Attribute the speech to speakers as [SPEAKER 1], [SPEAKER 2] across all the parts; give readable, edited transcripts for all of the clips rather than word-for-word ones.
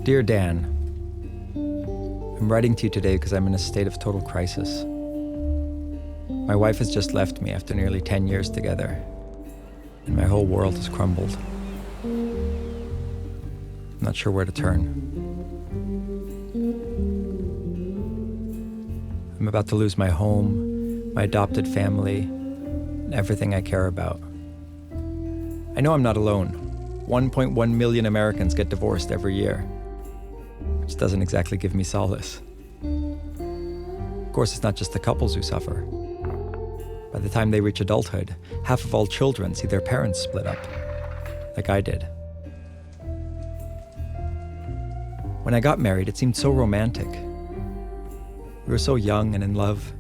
[SPEAKER 1] Dear Dan, I'm writing to you today because I'm in a state of total crisis. My wife has just left me after nearly 10 years together, and my whole world has crumbled. I'm not sure where to turn. I'm about to lose my home, my adopted family, and everything I care about. I know I'm not alone. 1.1 million Americans get divorced every year, which doesn't exactly give me solace. Of course, it's not just the couples who suffer. By the time they reach adulthood, half of all children see their parents split up, like I did. When I got married, it seemed so romantic. We were so young and in love.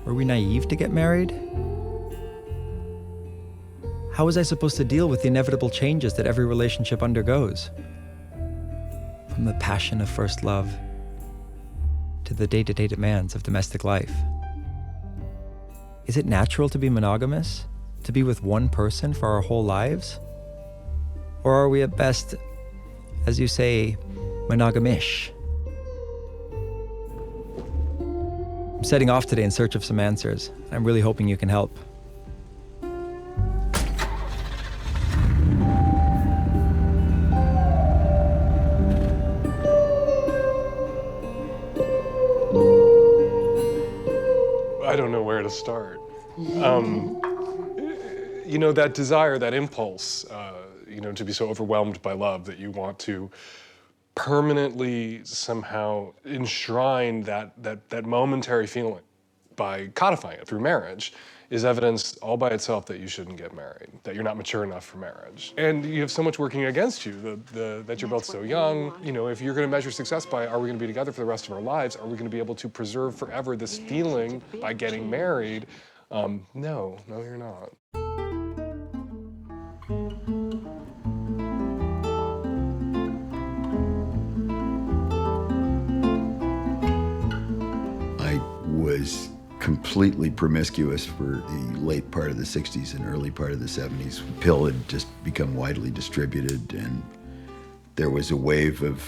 [SPEAKER 1] Were we naive to get married? How was I supposed to deal with the inevitable changes that every relationship undergoes? From the passion of first love to the day-to-day demands of domestic life. Is it natural to be monogamous? To be with one person for our whole lives? Or are we at best, as you say, monogamish? I'm setting off today in search of some answers. I'm really hoping you can help.
[SPEAKER 2] I don't know where to start. That desire, that impulse, to be so overwhelmed by love that you want to permanently somehow enshrine that momentary feeling by codifying it through marriage is evidence all by itself that you shouldn't get married, that you're not mature enough for marriage. And you have so much working against you, that you're both so young. If you're gonna measure success by, are we gonna be together for the rest of our lives? Are we gonna be able to preserve forever this feeling by getting married? No, you're not.
[SPEAKER 3] I was completely promiscuous for the late part of the 60s and early part of the 70s. Pill had just become widely distributed, and there was a wave of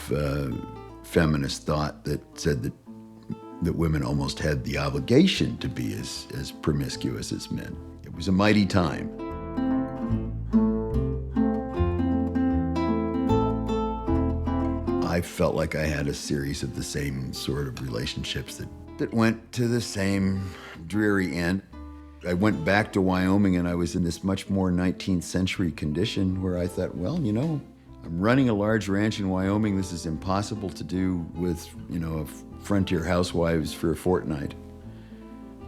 [SPEAKER 3] feminist thought that said that women almost had the obligation to be as promiscuous as men. It was a mighty time. I felt like I had a series of the same sort of relationships that went to the same dreary end. I went back to Wyoming, and I was in this much more 19th century condition where I thought, well, I'm running a large ranch in Wyoming. This is impossible to do with, frontier housewives for a fortnight.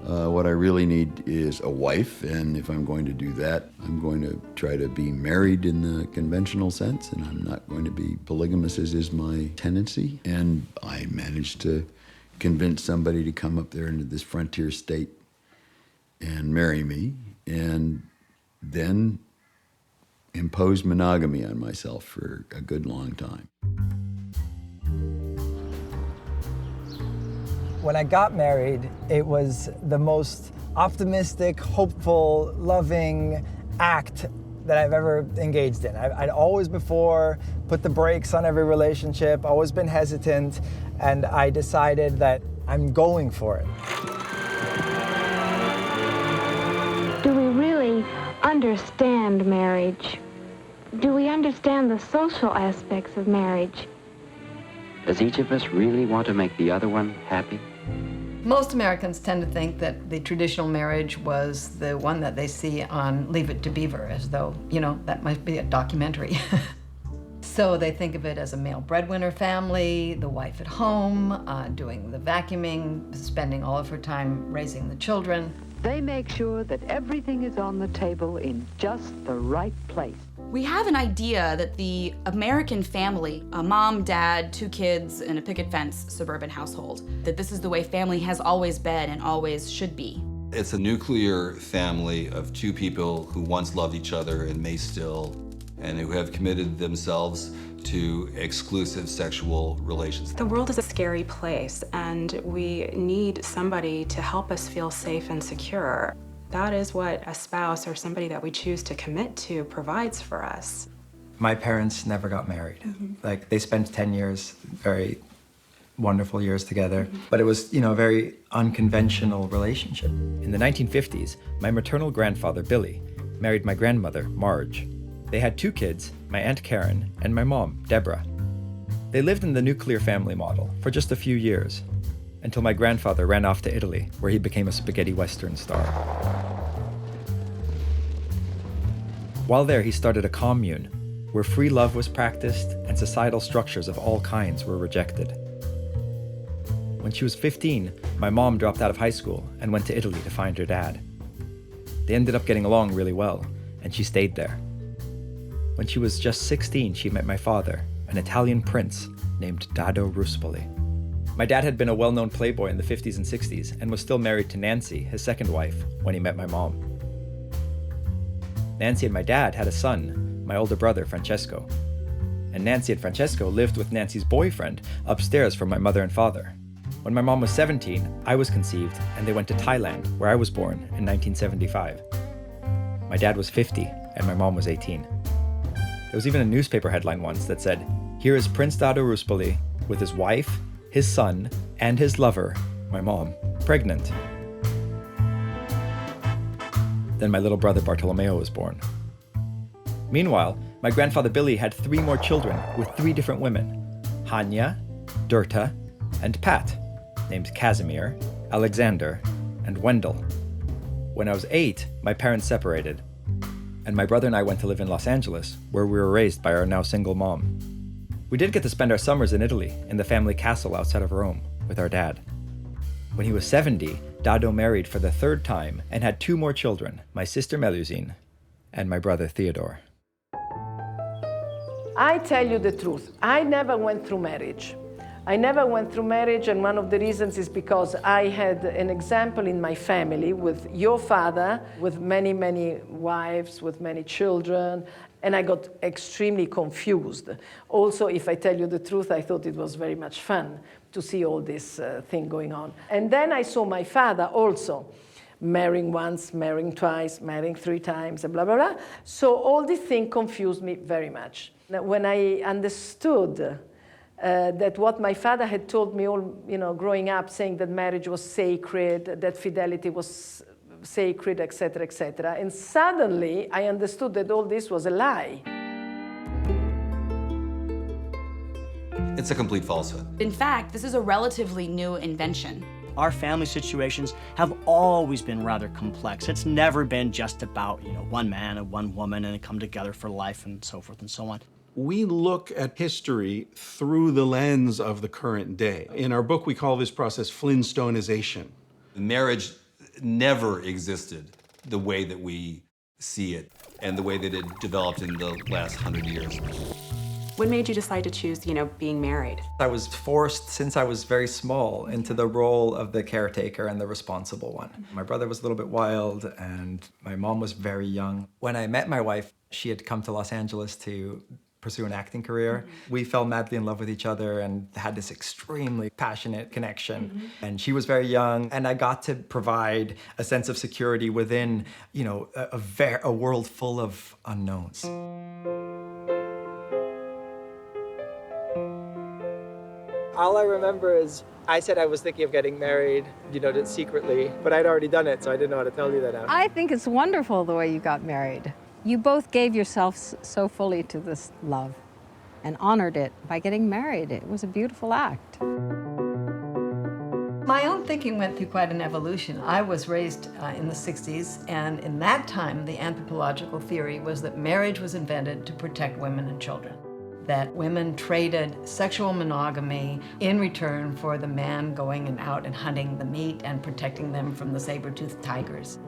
[SPEAKER 3] What I really need is a wife, and if I'm going to do that, I'm going to try to be married in the conventional sense, and I'm not going to be polygamous as is my tendency. And I managed to convince somebody to come up there into this frontier state and marry me, and then impose monogamy on myself for a good long time.
[SPEAKER 1] When I got married, it was the most optimistic, hopeful, loving act that I've ever engaged in. I'd always before put the brakes on every relationship, always been hesitant, and I decided that I'm going for it.
[SPEAKER 4] Do we really understand marriage? Do we understand the social aspects of marriage?
[SPEAKER 5] Does each of us really want to make the other one happy?
[SPEAKER 6] Most Americans tend to think that the traditional marriage was the one that they see on Leave It to Beaver, as though, that might be a documentary. So they think of it as a male breadwinner family, the wife at home, doing the vacuuming, spending all of her time raising the children.
[SPEAKER 7] They make sure that everything is on the table in just the right place.
[SPEAKER 8] We have an idea that the American family, a mom, dad, 2 kids, and a picket fence suburban household, that this is the way family has always been and always should be.
[SPEAKER 9] It's a nuclear family of 2 people who once loved each other and may still, and who have committed themselves to exclusive sexual relations.
[SPEAKER 10] The world is a scary place, and we need somebody to help us feel safe and secure. That is what a spouse or somebody that we choose to commit to provides for us.
[SPEAKER 1] My parents never got married. Like, they spent 10 years, very wonderful years together, but it was, a very unconventional relationship. In the 1950s, my maternal grandfather, Billy, married my grandmother, Marge. They had 2 kids, my Aunt Karen and my mom, Deborah. They lived in the nuclear family model for just a few years, until my grandfather ran off to Italy, where he became a spaghetti western star. While there, he started a commune, where free love was practiced and societal structures of all kinds were rejected. When she was 15, my mom dropped out of high school and went to Italy to find her dad. They ended up getting along really well, and she stayed there. When she was just 16, she met my father, an Italian prince named Tao Ruspoli. My dad had been a well-known playboy in the 50s and 60s and was still married to Nancy, his second wife, when he met my mom. Nancy and my dad had a son, my older brother, Francesco. And Nancy and Francesco lived with Nancy's boyfriend upstairs from my mother and father. When my mom was 17, I was conceived, and they went to Thailand, where I was born in 1975. My dad was 50, and my mom was 18. There was even a newspaper headline once that said, "Here is Prince Tao Ruspoli with his wife, his son, and his lover, my mom, pregnant." Then my little brother Bartolomeo was born. Meanwhile, my grandfather Billy had 3 more children with 3 different women, Hanya, Dirta, and Pat, named Casimir, Alexander, and Wendell. When I was 8, my parents separated, and my brother and I went to live in Los Angeles, where we were raised by our now single mom. We did get to spend our summers in Italy, in the family castle outside of Rome, with our dad. When he was 70, Dado married for the 3rd time and had 2 more children, my sister Melusine and my brother Theodore.
[SPEAKER 11] I tell you the truth, I never went through marriage. I never went through marriage, and one of the reasons is because I had an example in my family with your father, with many, many wives, with many children, and I got extremely confused. Also, if I tell you the truth, I thought it was very much fun to see all this thing going on. And then I saw my father also marrying once, marrying twice, marrying 3 times, and blah, blah, blah. So all this thing confused me very much. Now, when I understood that what my father had told me all, growing up, saying that marriage was sacred, that fidelity was sacred, etc., etc. And suddenly I understood that all this was a lie.
[SPEAKER 9] It's a complete falsehood.
[SPEAKER 8] In fact, this is a relatively new invention.
[SPEAKER 12] Our family situations have always been rather complex. It's never been just about, one man and one woman and they come together for life and so forth and so on.
[SPEAKER 13] We look at history through the lens of the current day. In our book, we call this process Flintstoneization.
[SPEAKER 9] Marriage never existed the way that we see it and the way that it developed in the last 100 years.
[SPEAKER 10] What made you decide to choose, being married?
[SPEAKER 1] I was forced, since I was very small, into the role of the caretaker and the responsible one. My brother was a little bit wild, and my mom was very young. When I met my wife, she had come to Los Angeles to pursue an acting career. We fell madly in love with each other and had this extremely passionate connection. And she was very young, and I got to provide a sense of security within, a world full of unknowns. All I remember is I said I was thinking of getting married, secretly, but I'd already done it, so I didn't know how to tell you that now.
[SPEAKER 14] I think it's wonderful the way you got married. You both gave yourselves so fully to this love and honored it by getting married. It was a beautiful act.
[SPEAKER 6] My own thinking went through quite an evolution. I was raised in the 60s, and in that time, the anthropological theory was that marriage was invented to protect women and children. That women traded sexual monogamy in return for the man going and out and hunting the meat and protecting them from the saber-toothed tigers.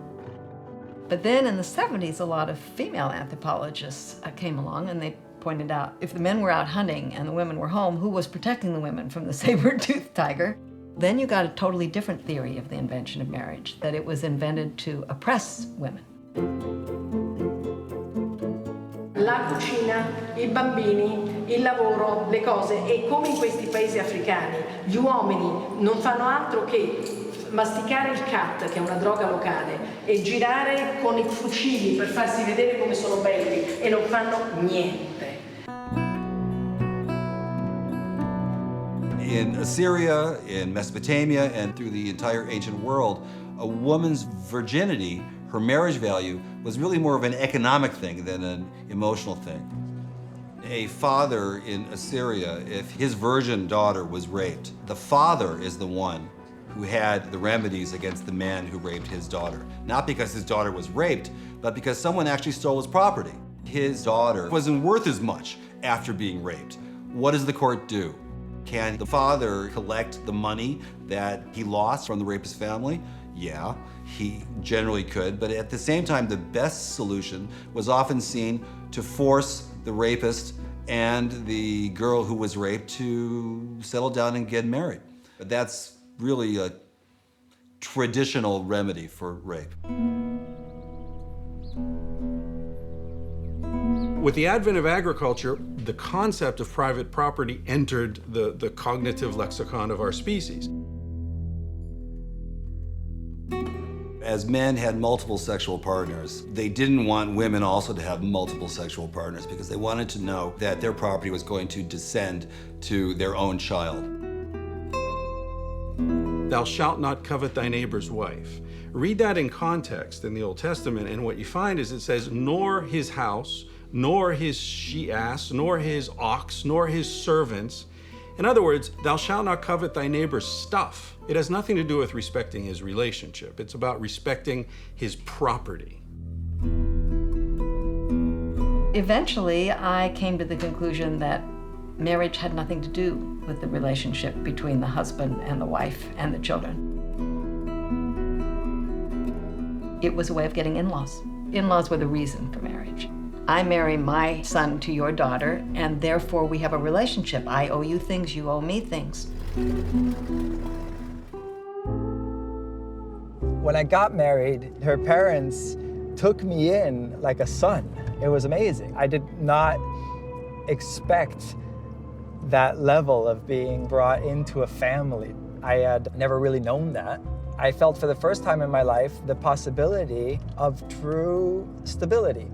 [SPEAKER 6] But then in the 70s, a lot of female anthropologists came along, and they pointed out if the men were out hunting and the women were home, who was protecting the women from the saber-toothed tiger? Then you got a totally different theory of the invention of marriage, that it was invented to oppress women.
[SPEAKER 11] La cucina, I bambini, il lavoro, le cose, e come in questi paesi africani gli uomini non fanno altro che masticare il cat, che è una droga locale, e girare con i fucili per farsi vedere come sono belli, e non fanno niente.
[SPEAKER 9] In Assyria, in Mesopotamia, and through the entire ancient world, a woman's virginity, her marriage value, was really more of an economic thing than an emotional thing. A father in Assyria, if his virgin daughter was raped, the father is the one who had the remedies against the man who raped his daughter. Not because his daughter was raped, but because someone actually stole his property. His daughter wasn't worth as much after being raped. What does the court do? Can the father collect the money that he lost from the rapist's family? Yeah, he generally could, but at the same time, the best solution was often seen to force the rapist and the girl who was raped to settle down and get married. But that's really a traditional remedy for rape.
[SPEAKER 13] With the advent of agriculture, the concept of private property entered the cognitive lexicon of our species.
[SPEAKER 9] As men had multiple sexual partners, they didn't want women also to have multiple sexual partners because they wanted to know that their property was going to descend to their own child.
[SPEAKER 13] Thou shalt not covet thy neighbor's wife. Read that in context in the Old Testament, and what you find is it says, nor his house, nor his she-ass, nor his ox, nor his servants. In other words, thou shalt not covet thy neighbor's stuff. It has nothing to do with respecting his relationship. It's about respecting his property.
[SPEAKER 6] Eventually, I came to the conclusion that marriage had nothing to do with the relationship between the husband and the wife and the children. It was a way of getting in-laws. In-laws were the reason for marriage. I marry my son to your daughter, and therefore we have a relationship. I owe you things, you owe me things.
[SPEAKER 1] When I got married, her parents took me in like a son. It was amazing. I did not expect that level of being brought into a family. I had never really known that. I felt for the first time in my life the possibility of true stability.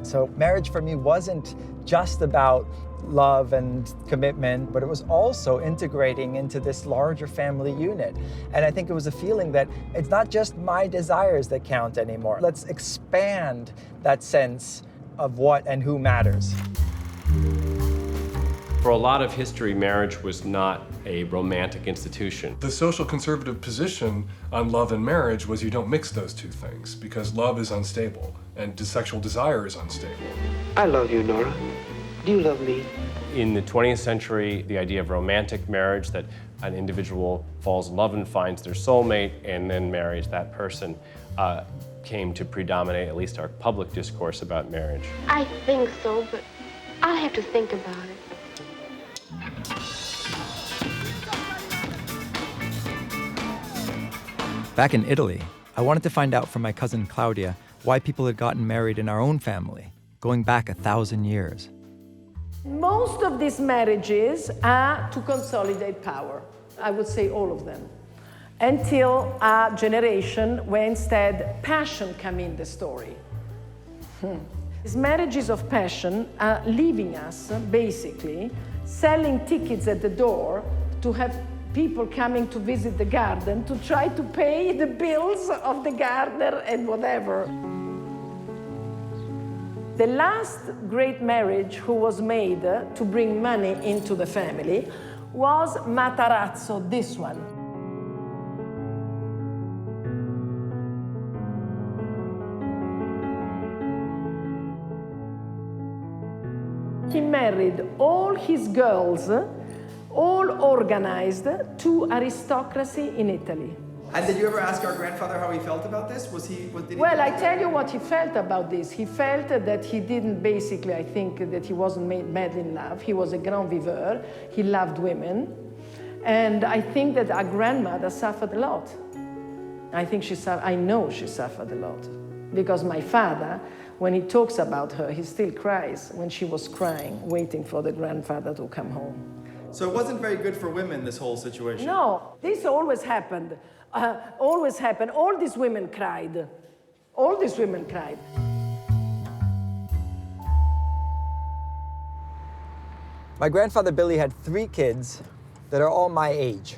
[SPEAKER 1] So marriage for me wasn't just about love and commitment, but it was also integrating into this larger family unit. And I think it was a feeling that it's not just my desires that count anymore. Let's expand that sense of what and who matters.
[SPEAKER 15] For a lot of history, marriage was not a romantic institution.
[SPEAKER 2] The social conservative position on love and marriage was you don't mix those two things because love is unstable and sexual desire is unstable.
[SPEAKER 16] I love you, Nora. Do you love me?
[SPEAKER 15] In the 20th century, the idea of romantic marriage, that an individual falls in love and finds their soulmate and then marries that person, came to predominate at least our public discourse about marriage.
[SPEAKER 4] I think so, but I'll have to think about it.
[SPEAKER 1] Back in Italy, I wanted to find out from my cousin Claudia why people had gotten married in our own family, going back 1,000 years.
[SPEAKER 11] Most of these marriages are to consolidate power. I would say all of them. Until a generation where instead passion come in the story. These marriages of passion are leaving us, basically, selling tickets at the door to have people coming to visit the garden to try to pay the bills of the gardener and whatever. The last great marriage who was made to bring money into the family was Matarazzo, this one. He married all his girls, all organized, to aristocracy in Italy.
[SPEAKER 17] And did you ever ask our grandfather how he felt about this?
[SPEAKER 11] Well, I tell you what he felt about this. He felt that he didn't basically, I think, that he wasn't madly in love. He was a grand viveur. He loved women. And I think that our grandmother suffered a lot. I know she suffered a lot. Because my father, when he talks about her, he still cries when she was crying, waiting for the grandfather to come home.
[SPEAKER 17] So it wasn't very good for women, this whole situation?
[SPEAKER 11] No, this always happened. Always happened. All these women cried. All these women cried.
[SPEAKER 1] My grandfather Billy had 3 kids that are all my age.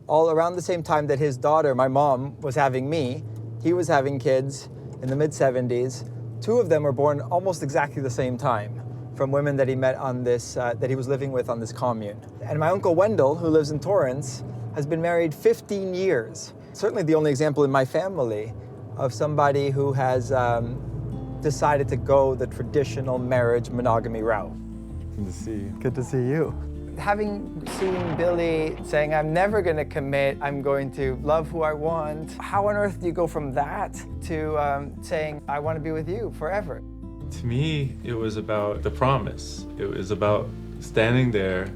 [SPEAKER 1] All around the same time that his daughter, my mom, was having me, he was having kids in the mid-70s. 2 of them were born almost exactly the same time from women that he met on this, that he was living with on this commune. And my uncle Wendell, who lives in Torrance, has been married 15 years. Certainly the only example in my family of somebody who has decided to go the traditional marriage monogamy route.
[SPEAKER 18] Good to see you.
[SPEAKER 1] Good to see you. Having seen Billy saying, I'm never gonna commit, I'm going to love who I want, how on earth do you go from that to saying, I wanna be with you forever?
[SPEAKER 18] To me, it was about the promise. It was about standing there,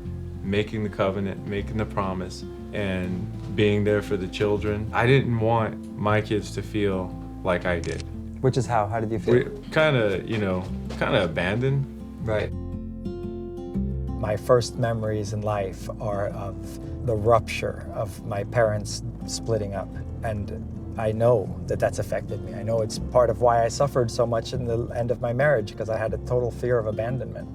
[SPEAKER 18] making the covenant, making the promise, and being there for the children. I didn't want my kids to feel like I did.
[SPEAKER 1] Which is how? How did you feel?
[SPEAKER 18] Kind of abandoned.
[SPEAKER 1] Right. My first memories in life are of the rupture of my parents splitting up. And I know that that's affected me. I know it's part of why I suffered so much in the end of my marriage, because I had a total fear of abandonment.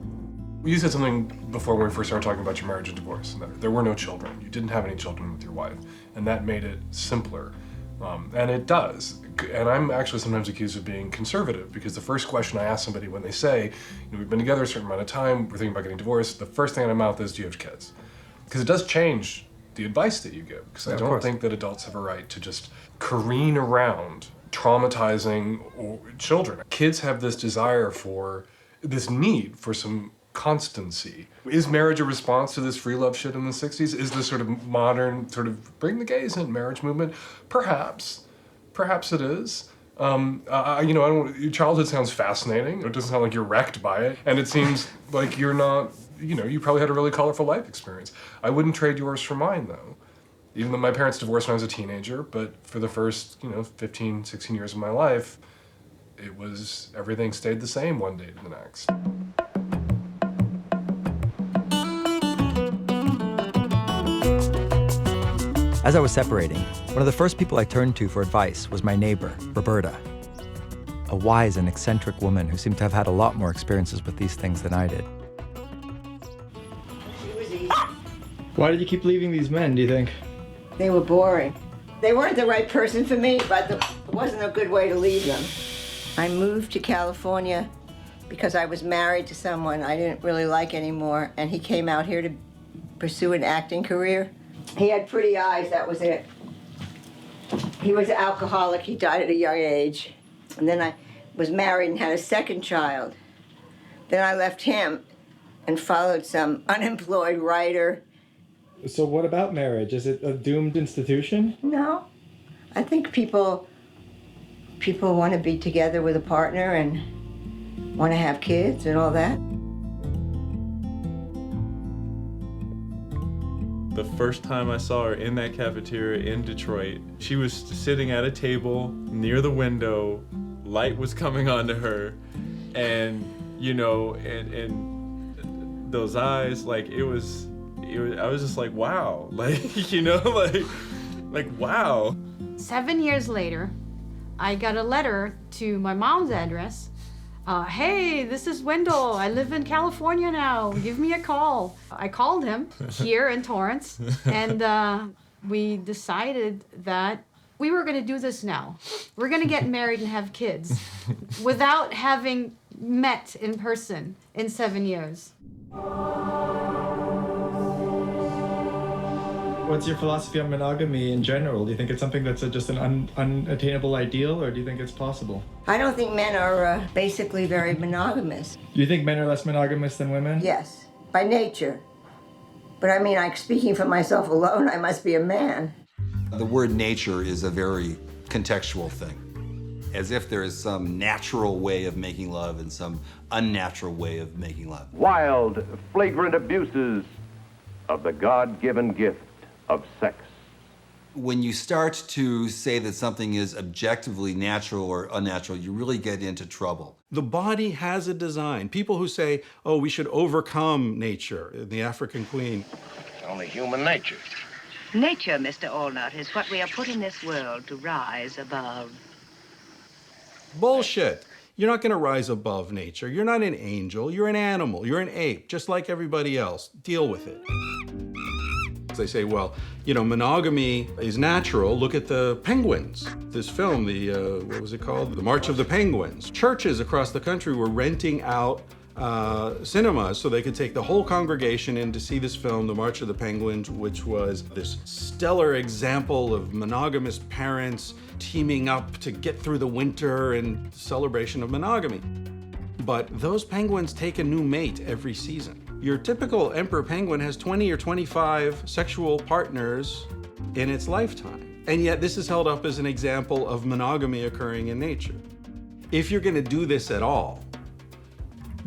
[SPEAKER 2] You said something before when we first started talking about your marriage and divorce. There were no children. You didn't have any children with your wife. And that made it simpler. And it does. And I'm actually sometimes accused of being conservative, because the first question I ask somebody when they say, we've been together a certain amount of time, we're thinking about getting divorced, the first thing out of my mouth is, do you have kids? Because it does change the advice that you give. Because I don't think that adults have a right to just careen around traumatizing children. Kids have this desire for, this need for some constancy. Is marriage a response to this free love shit in the 60s? Is this sort of modern, sort of bring the gays in marriage movement? Perhaps it is. Your childhood sounds fascinating. It doesn't sound like you're wrecked by it. And it seems like you're not, you probably had a really colorful life experience. I wouldn't trade yours for mine, though. Even though my parents divorced when I was a teenager, but for the first, 15, 16 years of my life, everything stayed the same one day to the next.
[SPEAKER 1] As I was separating, one of the first people I turned to for advice was my neighbor, Roberta, a wise and eccentric woman who seemed to have had a lot more experiences with these things than I did.
[SPEAKER 19] Why did you keep leaving these men, do you think?
[SPEAKER 20] They were boring. They weren't the right person for me, but it wasn't a good way to leave them. I moved to California because I was married to someone I didn't really like anymore, and he came out here to pursue an acting career. He had pretty eyes, that was it. He was an alcoholic, he died at a young age. And then I was married and had a second child. Then I left him and followed some unemployed writer.
[SPEAKER 19] So what about marriage? Is it a doomed institution?
[SPEAKER 20] No. I think people want to be together with a partner and want to have kids and all that.
[SPEAKER 18] The first time I saw her in that cafeteria in Detroit, she was sitting at a table near the window, light was coming onto her, and and those eyes, like I was just like, wow, like, like wow.
[SPEAKER 21] 7 years later, I got a letter to my mom's address. Hey, this is Wendell. I live in California now. Give me a call. I called him here in Torrance, and we decided that we were going to do this now. We're going to get married and have kids without having met in person in 7 years.
[SPEAKER 19] What's your philosophy on monogamy in general? Do you think it's something that's just an unattainable ideal, or do you think it's possible?
[SPEAKER 20] I don't think men are basically very monogamous.
[SPEAKER 19] Do you think men are less monogamous than women?
[SPEAKER 20] Yes, by nature. But I mean, speaking for myself alone, I must be a man.
[SPEAKER 9] The word nature is a very contextual thing, as if there is some natural way of making love and some unnatural way of making love.
[SPEAKER 22] Wild, flagrant abuses of the God-given gift of sex.
[SPEAKER 9] When you start to say that something is objectively natural or unnatural, you really get into trouble.
[SPEAKER 13] The body has a design. People who say, oh, we should overcome nature, the African queen.
[SPEAKER 22] Only human nature.
[SPEAKER 23] Nature, Mr. Allnut, is what we are put in this world to rise above.
[SPEAKER 13] Bullshit. You're not going to rise above nature. You're not an angel. You're an animal. You're an ape, just like everybody else. Deal with it. They say, well, you know, monogamy is natural. Look at the penguins. This film, what was it called? The March of the Penguins. Churches across the country were renting out cinemas so they could take the whole congregation in to see this film, The March of the Penguins, which was this stellar example of monogamous parents teaming up to get through the winter and celebration of monogamy. But those penguins take a new mate every season. Your typical emperor penguin has 20 or 25 sexual partners in its lifetime. And yet this is held up as an example of monogamy occurring in nature. If you're gonna do this at all,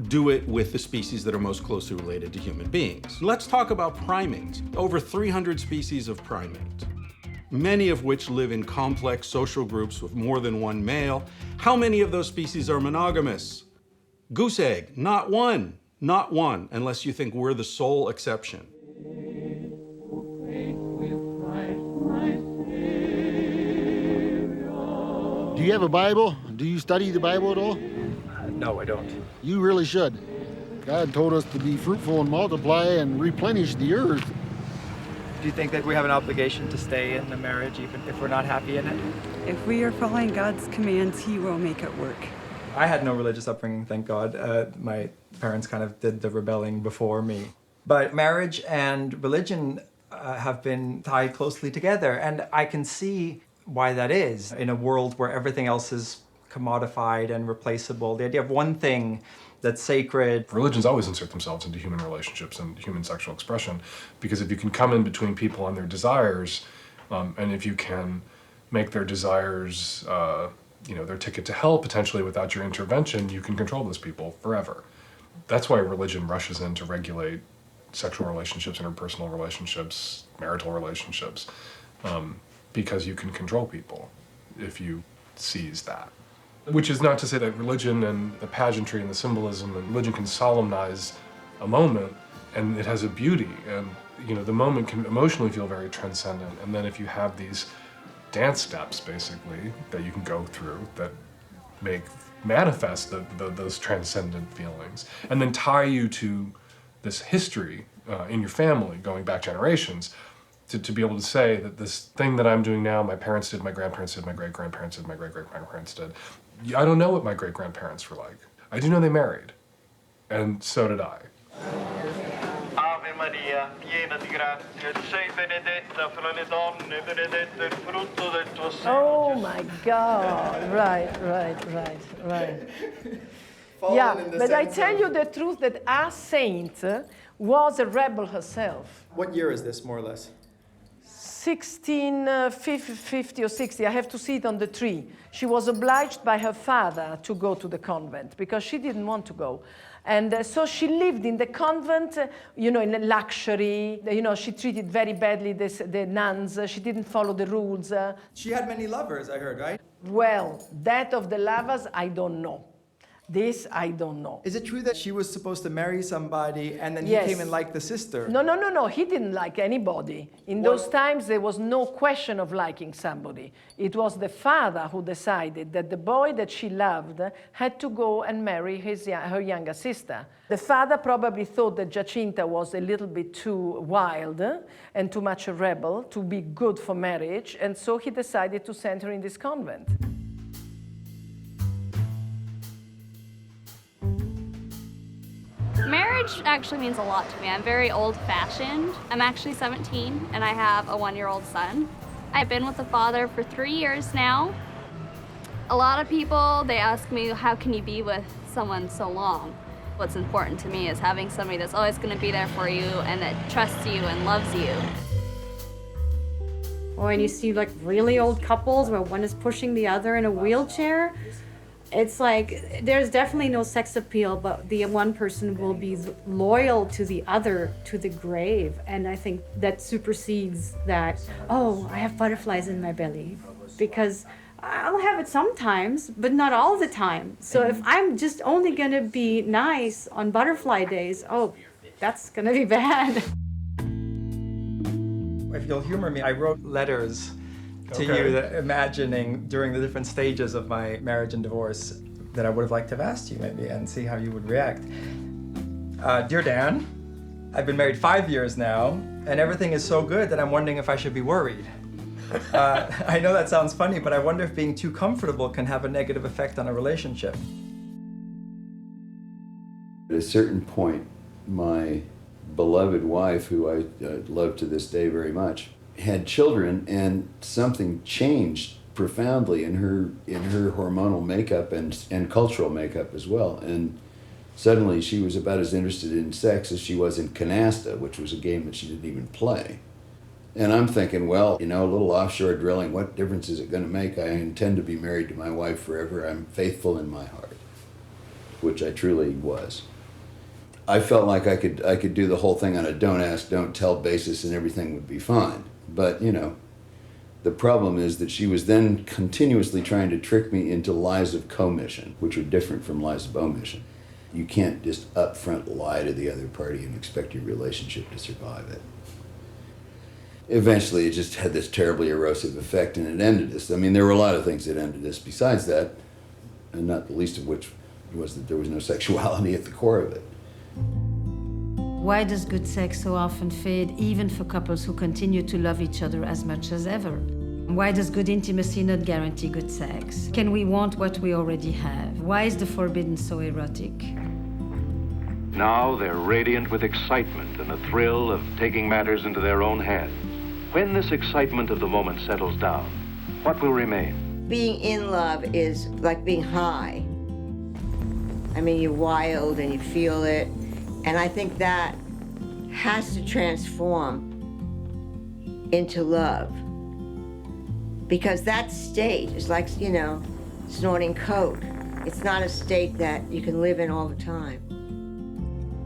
[SPEAKER 13] do it with the species that are most closely related to human beings. Let's talk about primates. Over 300 species of primates, many of which live in complex social groups with more than one male. How many of those species are monogamous? Goose egg, not one, unless you think we're the sole exception.
[SPEAKER 3] Do you have a Bible? Do you study the Bible at all?
[SPEAKER 1] No, I don't.
[SPEAKER 3] You really should. God told us to be fruitful and multiply and replenish the earth.
[SPEAKER 1] Do you think that we have an obligation to stay in the marriage even if we're not happy in it?
[SPEAKER 5] If we are following God's commands, He will make it work.
[SPEAKER 1] I had no religious upbringing, thank God. My parents kind of did the rebelling before me. But marriage and religion have been tied closely together, and I can see why that is. In a world where everything else is commodified and replaceable, the idea of one thing that's sacred.
[SPEAKER 2] Religions always insert themselves into human relationships and human sexual expression, because if you can come in between people and their desires, and if you can make their desires their ticket to hell potentially without your intervention, you can control those people forever. That's why religion rushes in to regulate sexual relationships, interpersonal relationships, marital relationships, because you can control people if you seize that. Which is not to say that religion and the pageantry and the symbolism and religion can solemnize a moment, and it has a beauty, and the moment can emotionally feel very transcendent. And then if you have these dance steps, basically, that you can go through that manifest those transcendent feelings, and then tie you to this history in your family, going back generations, to be able to say that this thing that I'm doing now, my parents did, my grandparents did, my great-grandparents did, my great-great-grandparents did. I don't know what my great-grandparents were like. I do know they married, and so did I.
[SPEAKER 7] Ave Maria, piena di grazia, sei benedetta fra le donne, benedetto il frutto del tuo seno.
[SPEAKER 11] Oh my God, right. Yeah, but I tell you the truth that our saint was a rebel herself.
[SPEAKER 17] What year is this, more or less?
[SPEAKER 11] 1650 or 60, I have to see it on the tree. She was obliged by her father to go to the convent because she didn't want to go. And so she lived in the convent, in a luxury. She treated very badly the nuns. She didn't follow the rules.
[SPEAKER 17] She had many lovers, I heard, right?
[SPEAKER 11] Well, that of the lovers, I don't know. This, I don't know.
[SPEAKER 17] Is it true that she was supposed to marry somebody and then he came and liked the sister?
[SPEAKER 11] No. He didn't like anybody. In those times, there was no question of liking somebody. It was the father who decided that the boy that she loved had to go and marry her younger sister. The father probably thought that Giacinta was a little bit too wild and too much a rebel to be good for marriage, and so he decided to send her in this convent.
[SPEAKER 24] Marriage actually means a lot to me. I'm very old-fashioned. I'm actually 17, and I have a 1-year-old son. I've been with the father for 3 years now. A lot of people, they ask me, how can you be with someone so long? What's important to me is having somebody that's always going to be there for you and that trusts you and loves you.
[SPEAKER 21] Or when you see like really old couples where one is pushing the other in a wheelchair, it's like there's definitely no sex appeal, but the one person will be loyal to the other to the grave. And I think that supersedes that, oh, I have butterflies in my belly. Because I'll have it sometimes, but not all the time. So if I'm just only going to be nice on butterfly days, oh, that's going to be bad.
[SPEAKER 1] If you'll humor me, I wrote letters to you that imagining during the different stages of my marriage and divorce that I would have liked to have asked you maybe and see how you would react. Dear Dan, I've been married 5 years now, and everything is so good that I'm wondering if I should be worried. I know that sounds funny, but I wonder if being too comfortable can have a negative effect on a relationship.
[SPEAKER 8] At a certain point, my beloved wife, who I love to this day very much, had children, and something changed profoundly in her hormonal makeup and cultural makeup as well. And suddenly she was about as interested in sex as she was in canasta, which was a game that she didn't even play. And I'm thinking, well, you know, a little offshore drilling, what difference is it going to make? I intend to be married to my wife forever. I'm faithful in my heart, which I truly was. I felt like I could do the whole thing on a don't ask, don't tell basis and everything would be fine. But, you know, the problem is that she was then continuously trying to trick me into lies of commission, which are different from lies of omission. You can't just upfront lie to the other party and expect your relationship to survive it. Eventually, it just had this terribly erosive effect, and it ended us. I mean, there were a lot of things that ended us besides that, and not the least of which was that there was no sexuality at the core of it.
[SPEAKER 10] Why does good sex so often fade, even for couples who continue to love each other as much as ever? Why does good intimacy not guarantee good sex? Can we want what we already have? Why is the forbidden so erotic?
[SPEAKER 22] Now they're radiant with excitement and the thrill of taking matters into their own hands. When this excitement of the moment settles down, what will remain?
[SPEAKER 20] Being in love is like being high. I mean, you're wild and you feel it. And I think that has to transform into love. Because that state is like, you know, snorting coke. It's not a state that you can live in all the time.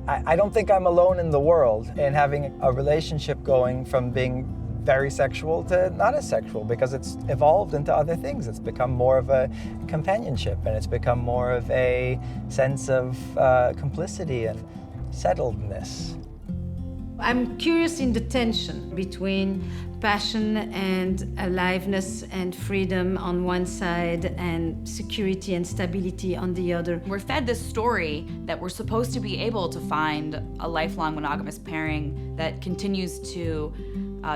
[SPEAKER 1] I don't think I'm alone in the world in having a relationship going from being very sexual to not as sexual, because it's evolved into other things. It's become more of a companionship, and it's become more of a sense of complicity and settledness.
[SPEAKER 10] I'm curious in the tension between passion and aliveness and freedom on one side and security and stability on the other.
[SPEAKER 12] We're fed this story that we're supposed to be able to find a lifelong monogamous pairing that continues to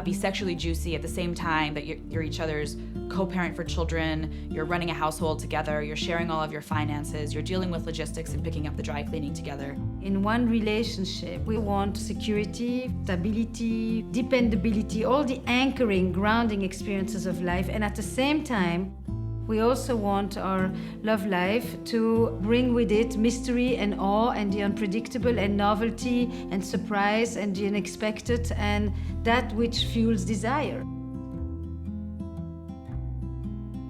[SPEAKER 12] be sexually juicy at the same time that you're each other's co-parent for children, you're running a household together, you're sharing all of your finances, you're dealing with logistics and picking up the dry cleaning together.
[SPEAKER 10] In one relationship, we want security, stability, dependability, all the anchoring, grounding experiences of life, and at the same time, we also want our love life to bring with it mystery and awe and the unpredictable and novelty and surprise and the unexpected and that which fuels desire.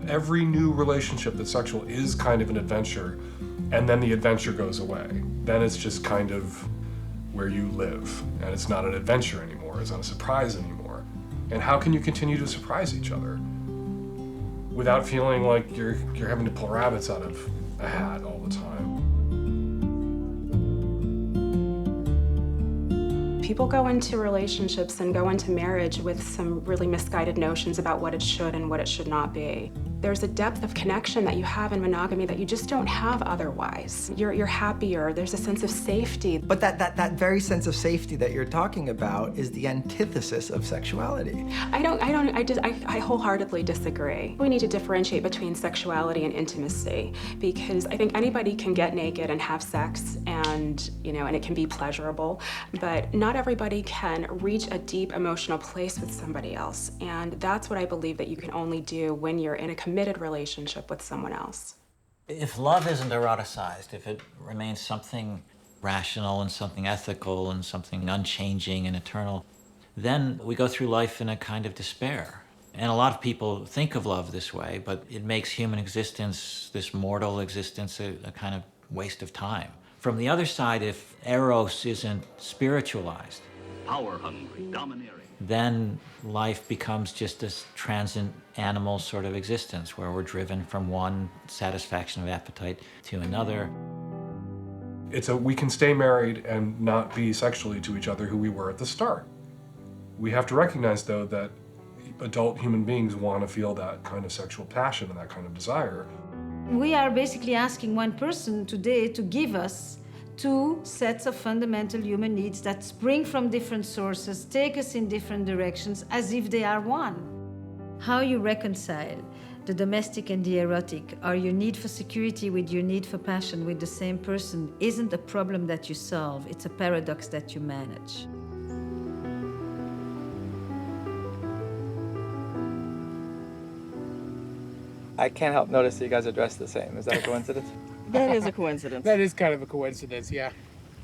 [SPEAKER 2] Every new relationship that's sexual is kind of an adventure, and then the adventure goes away. Then it's just kind of where you live, and it's not an adventure anymore, it's not a surprise anymore. And how can you continue to surprise each other without feeling like you're having to pull rabbits out of a hat all the time?
[SPEAKER 14] People go into relationships and go into marriage with some really misguided notions about what it should and what it should not be. There's a depth of connection that you have in monogamy that you just don't have otherwise. You're happier, there's a sense of safety.
[SPEAKER 1] But that very sense of safety that you're talking about is the antithesis of sexuality.
[SPEAKER 14] I wholeheartedly disagree. We need to differentiate between sexuality and intimacy, because I think anybody can get naked and have sex and it can be pleasurable, but not everybody can reach a deep emotional place with somebody else. And that's what I believe that you can only do when you're in a committed relationship with someone else.
[SPEAKER 25] If love isn't eroticized, if it remains something rational and something ethical and something unchanging and eternal, then we go through life in a kind of despair. And a lot of people think of love this way, but it makes human existence, this mortal existence, a kind of waste of time. From the other side, if eros isn't spiritualized,
[SPEAKER 26] power-hungry, domineering,
[SPEAKER 25] then life becomes just this transient animal sort of existence where we're driven from one satisfaction of appetite to another.
[SPEAKER 2] We can stay married and not be sexually to each other who we were at the start. We have to recognize, though, that adult human beings want to feel that kind of sexual passion and that kind of desire.
[SPEAKER 10] We are basically asking one person today to give us two sets of fundamental human needs that spring from different sources, take us in different directions as if they are one. How you reconcile the domestic and the erotic, or your need for security with your need for passion with the same person, isn't a problem that you solve, it's a paradox that you manage.
[SPEAKER 1] I can't help notice that you guys are dressed the same. Is that a coincidence?
[SPEAKER 4] That is a coincidence.
[SPEAKER 6] That is kind of a coincidence, yeah.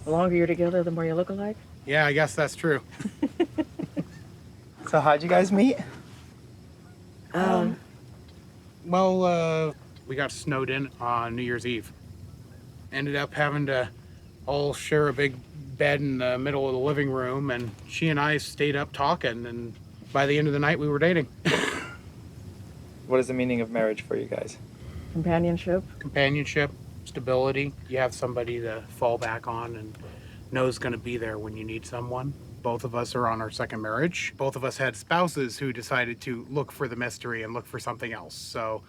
[SPEAKER 4] The longer you're together, the more you look alike.
[SPEAKER 6] Yeah, I guess that's true.
[SPEAKER 1] So how'd you guys meet?
[SPEAKER 6] Well, we got snowed in on New Year's Eve. Ended up having to all share a big bed in the middle of the living room, and she and I stayed up talking, and by the end of the night, we were dating.
[SPEAKER 1] What is the meaning of marriage for you guys?
[SPEAKER 4] Companionship.
[SPEAKER 6] Companionship, stability. You have somebody to fall back on and knows going to be there when you need someone. Both of us are on our second marriage. Both of us had spouses who decided to look for the mystery and look for something else. So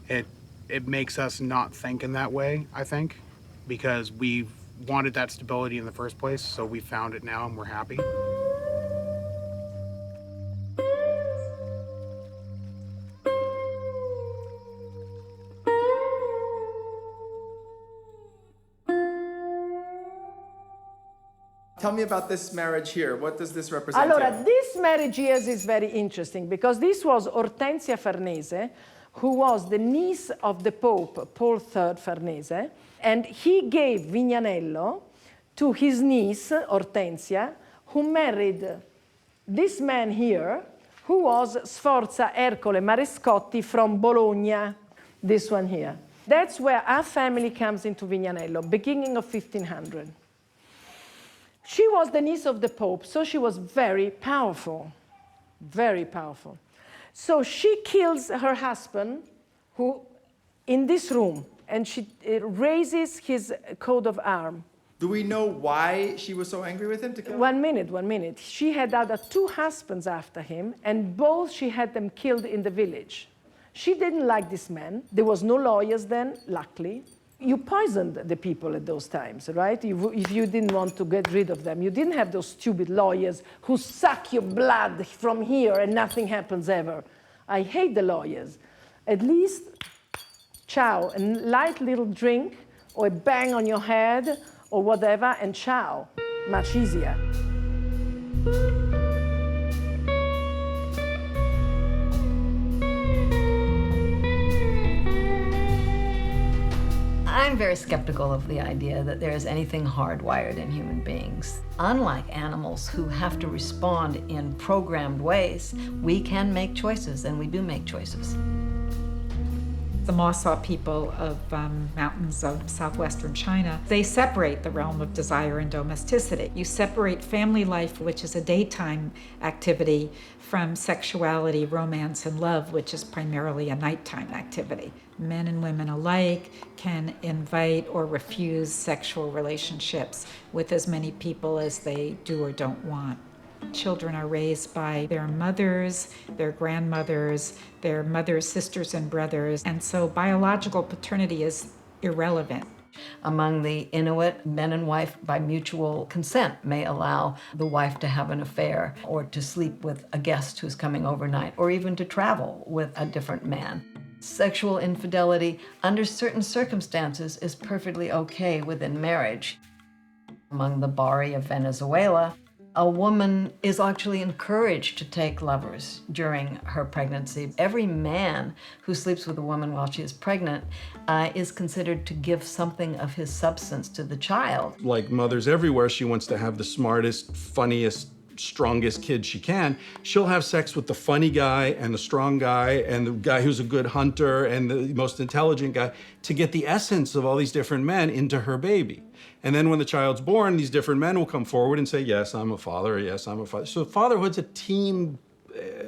[SPEAKER 6] it makes us not think in that way, I think, because we've wanted that stability in the first place. So we found it now and we're happy.
[SPEAKER 17] Tell me about this marriage here. What does this represent?
[SPEAKER 11] Allora,
[SPEAKER 17] here?
[SPEAKER 11] this marriage here is very interesting because this was Ortensia Farnese, who was the niece of the Pope, Paul III Farnese, and he gave Vignanello to his niece, Ortensia, who married this man here, who was Sforza Ercole Marescotti from Bologna, this one here. That's where our family comes into Vignanello, beginning of 1500. She was the niece of the Pope, so she was very powerful, very powerful. So she kills her husband, who, in this room, and she raises his coat of arms.
[SPEAKER 17] Do we know why she was so angry with him to kill him?
[SPEAKER 11] 1 minute, 1 minute. She had other 2 husbands after him, and both she had them killed in the village. She didn't like this man. There was no lawyers then, luckily. You poisoned the people at those times, right? If you didn't want to get rid of them. You didn't have those stupid lawyers who suck your blood from here and nothing happens ever. I hate the lawyers. At least, ciao, a light little drink or a bang on your head or whatever, and ciao, much easier.
[SPEAKER 15] I'm very skeptical of the idea that there is anything hardwired in human beings. Unlike animals who have to respond in programmed ways, we can make choices, and we do make choices.
[SPEAKER 16] The Mosa people of mountains of southwestern China, they separate the realm of desire and domesticity. You separate family life, which is a daytime activity, from sexuality, romance, and love, which is primarily a nighttime activity. Men and women alike can invite or refuse sexual relationships with as many people as they do or don't want. Children are raised by their mothers, their grandmothers, their mothers, sisters, and brothers, and so biological paternity is irrelevant.
[SPEAKER 15] Among the Inuit, man and wife, by mutual consent, may allow the wife to have an affair or to sleep with a guest who's coming overnight, or even to travel with a different man. Sexual infidelity, under certain circumstances, is perfectly okay within marriage. Among the Bari of Venezuela, a woman is actually encouraged to take lovers during her pregnancy. Every man who sleeps with a woman while she is pregnant is considered to give something of his substance to the child.
[SPEAKER 13] Like mothers everywhere, she wants to have the smartest, funniest, strongest kid she can. She'll have sex with the funny guy and the strong guy and the guy who's a good hunter and the most intelligent guy to get the essence of all these different men into her baby. And then when the child's born, these different men will come forward and say, yes, I'm a father, or yes, I'm a father. So fatherhood's a team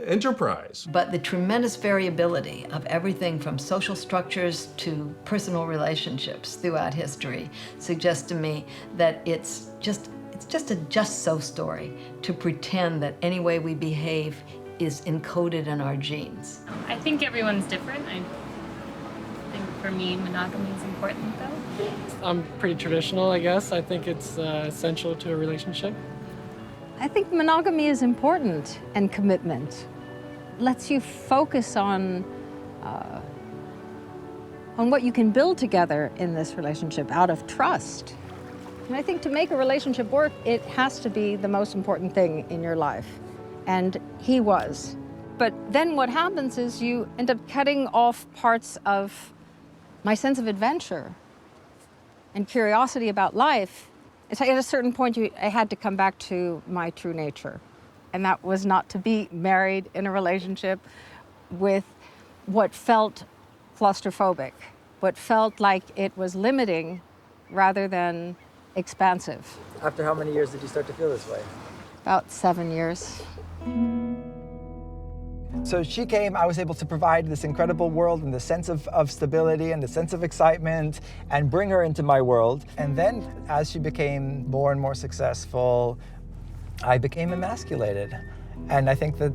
[SPEAKER 13] enterprise.
[SPEAKER 15] But the tremendous variability of everything from social structures to personal relationships throughout history suggests to me that it's just a just-so story to pretend that any way we behave is encoded in our genes.
[SPEAKER 18] I think everyone's different. I think for me, monogamy is important, though.
[SPEAKER 3] I'm pretty traditional, I guess. I think it's essential to a relationship.
[SPEAKER 21] I think monogamy is important, and commitment lets you focus on what you can build together in this relationship out of trust. And I think to make a relationship work, it has to be the most important thing in your life. And he was. But then what happens is you end up cutting off parts of my sense of adventure and curiosity about life. It's like at a certain point, I had to come back to my true nature. And that was not to be married in a relationship with what felt claustrophobic, what felt like it was limiting rather than expansive.
[SPEAKER 1] After how many years did you start to feel this way?
[SPEAKER 21] About 7 years.
[SPEAKER 1] So she came, I was able to provide this incredible world and the sense of stability and the sense of excitement and bring her into my world. And then as she became more and more successful, I became emasculated. And I think that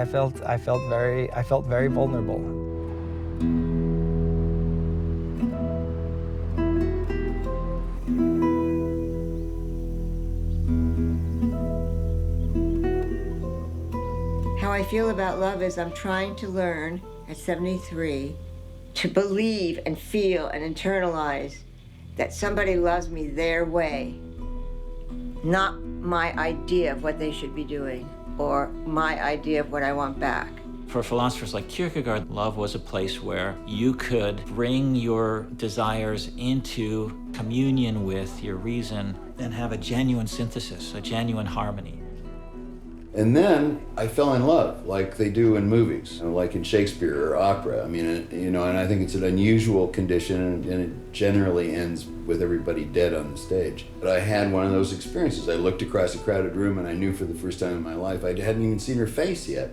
[SPEAKER 1] I felt very vulnerable.
[SPEAKER 20] How I feel about love is I'm trying to learn at 73 to believe and feel and internalize that somebody loves me their way, not my idea of what they should be doing or my idea of what I want back.
[SPEAKER 25] For philosophers like Kierkegaard, love was a place where you could bring your desires into communion with your reason and have a genuine synthesis, a genuine harmony.
[SPEAKER 8] And then I fell in love, like they do in movies, like in Shakespeare or opera. I mean, you know, and I think it's an unusual condition, and it generally ends with everybody dead on the stage. But I had one of those experiences. I looked across a crowded room, and I knew for the first time in my life, I hadn't even seen her face yet.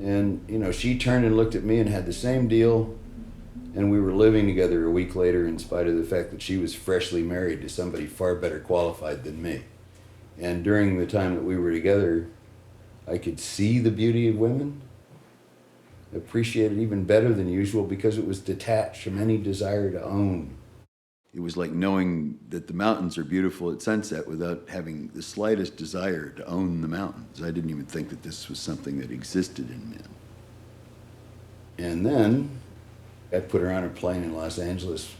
[SPEAKER 8] And, you know, she turned and looked at me and had the same deal, and we were living together a week later in spite of the fact that she was freshly married to somebody far better qualified than me. And during the time that we were together, I could see the beauty of women, appreciate it even better than usual because it was detached from any desire to own. It was like knowing that the mountains are beautiful at sunset without having the slightest desire to own the mountains. I didn't even think that this was something that existed in men. And then I put her on a plane in Los Angeles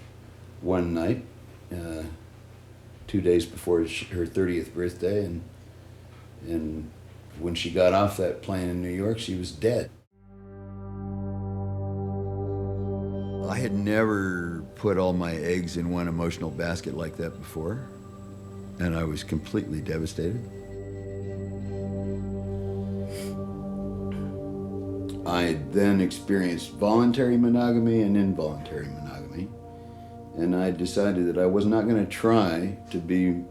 [SPEAKER 8] one night, 2 days before her 30th birthday, and when she got off that plane in New York, she was dead. I had never put all my eggs in one emotional basket like that before, and I was completely devastated. I then experienced voluntary monogamy and involuntary monogamy, and I decided that I was not going to try to be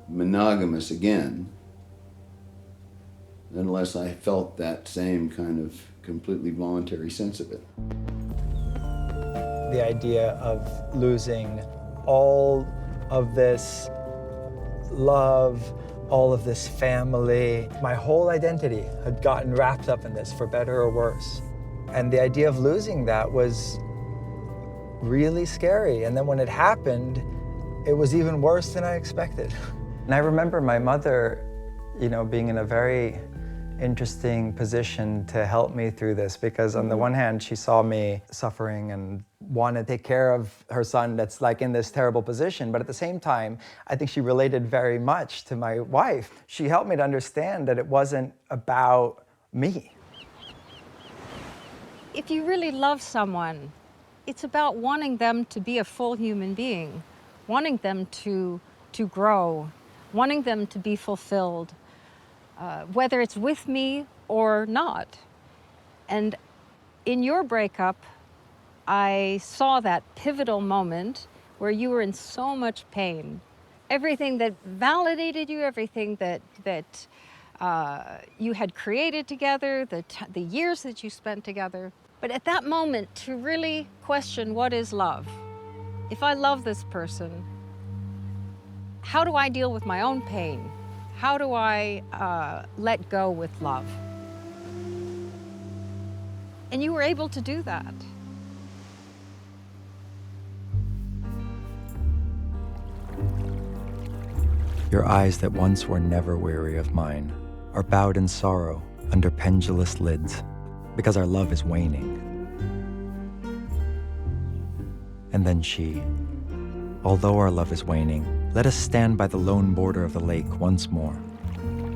[SPEAKER 8] monogamous again unless I felt that same kind of completely voluntary sense of it.
[SPEAKER 1] The idea of losing all of this love, all of this family, my whole identity had gotten wrapped up in this, for better or worse. And the idea of losing that was really scary. And then when it happened, it was even worse than I expected. And I remember my mother, you know, being in a very interesting position to help me through this, because on the one hand, she saw me suffering and wanted to take care of her son that's like in this terrible position. But at the same time, I think she related very much to my wife. She helped me to understand that it wasn't about me.
[SPEAKER 21] If you really love someone, it's about wanting them to be a full human being, wanting them to grow, wanting them to be fulfilled. Whether it's with me or not. And in your breakup, I saw that pivotal moment where you were in so much pain. Everything that validated you, everything that you had created together, the years that you spent together. But at that moment, to really question what is love? If I love this person, how do I deal with my own pain?
[SPEAKER 5] How do I let go with love? And you were able to do that.
[SPEAKER 1] Your eyes that once were never weary of mine are bowed in sorrow under pendulous lids because our love is waning. And then she, although our love is waning, let us stand by the lone border of the lake once more,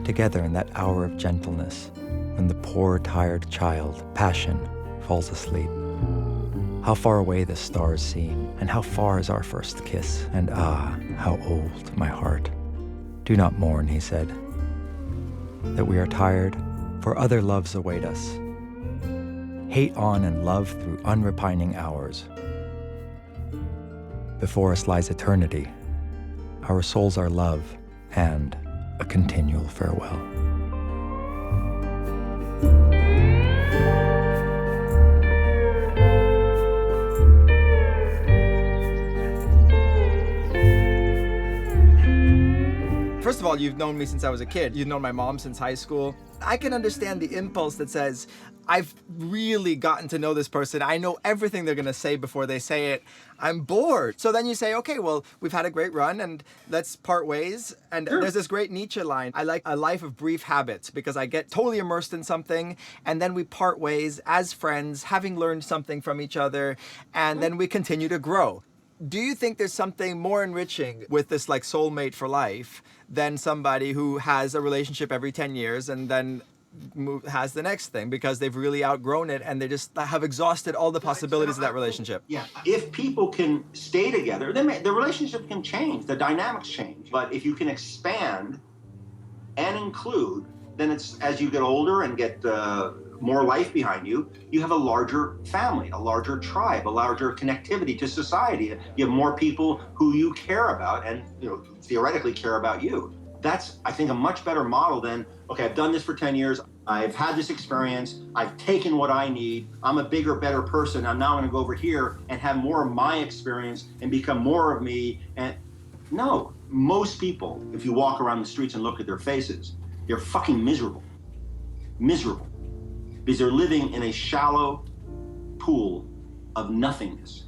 [SPEAKER 1] together in that hour of gentleness when the poor, tired child, passion, falls asleep. How far away the stars seem, and how far is our first kiss, and ah, how old my heart. Do not mourn, he said, that we are tired, for other loves await us. Hate on and love through unrepining hours. Before us lies eternity. Our souls are love and a continual farewell.
[SPEAKER 17] First of all, you've known me since I was a kid. You've known my mom since high school. I can understand the impulse that says, I've really gotten to know this person. I know everything they're gonna say before they say it. I'm bored. So then you say, okay, well, we've had a great run and let's part ways. And there's this great Nietzsche line, I like a life of brief habits because I get totally immersed in something and then we part ways as friends, having learned something from each other, and then we continue to grow. Do you think there's something more enriching with this like soulmate for life than somebody who has a relationship every 10 years and then has the next thing because they've really outgrown it and they just have exhausted all the possibilities of that relationship?
[SPEAKER 7] Yeah, if people can stay together, then the relationship can change, the dynamics change. But if you can expand and include, then it's as you get older and get more life behind you, you have a larger family, a larger tribe, a larger connectivity to society. You have more people who you care about and theoretically care about you. That's, I think, a much better model than, okay, I've done this for 10 years, I've had this experience, I've taken what I need, I'm a bigger, better person, I'm now gonna go over here and have more of my experience and become more of me. And no, most people, if you walk around the streets and look at their faces, they're fucking miserable. Miserable. Because they're living in a shallow pool of nothingness.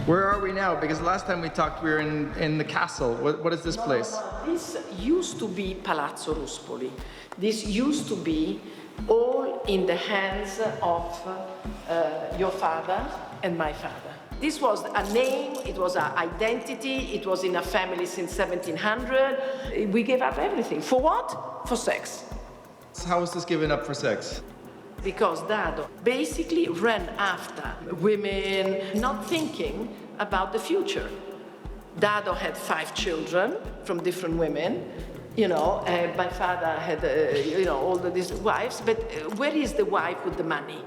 [SPEAKER 17] Where are we now? Because last time we talked, we were in the castle. What is this place?
[SPEAKER 11] This used to be Palazzo Ruspoli. This used to be all in the hands of your father and my father. This was a name, it was an identity, it was in a family since 1700. We gave up everything. For what? For sex.
[SPEAKER 17] How was this given up for sex?
[SPEAKER 11] Because Dado basically ran after women, not thinking about the future. Dado had 5 children from different women. My father had, all these wives, but where is the wife with the money?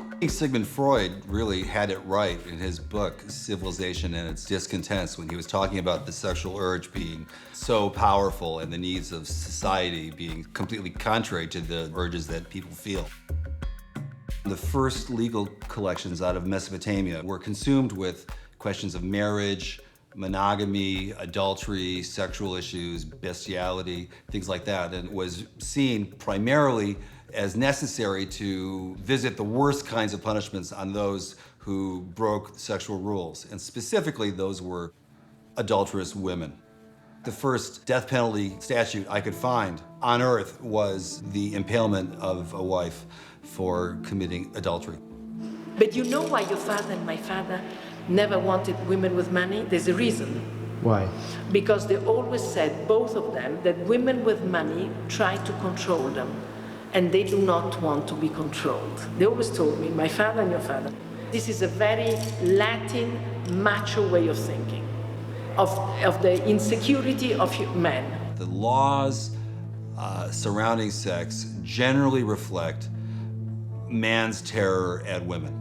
[SPEAKER 9] I think Sigmund Freud really had it right in his book, Civilization and Its Discontents, when he was talking about the sexual urge being so powerful and the needs of society being completely contrary to the urges that people feel. The first legal collections out of Mesopotamia were consumed with questions of marriage, monogamy, adultery, sexual issues, bestiality, things like that, and was seen primarily as necessary to visit the worst kinds of punishments on those who broke sexual rules, and specifically those were adulterous women. The first death penalty statute I could find on earth was the impalement of a wife for committing adultery.
[SPEAKER 11] But you know why your father and my father never wanted women with money? There's a reason.
[SPEAKER 17] Why?
[SPEAKER 11] Because they always said, both of them, that women with money try to control them. And they do not want to be controlled. They always told me, my father and your father, this is a very Latin, macho way of thinking, of the insecurity of men.
[SPEAKER 9] The laws surrounding sex generally reflect man's terror at women.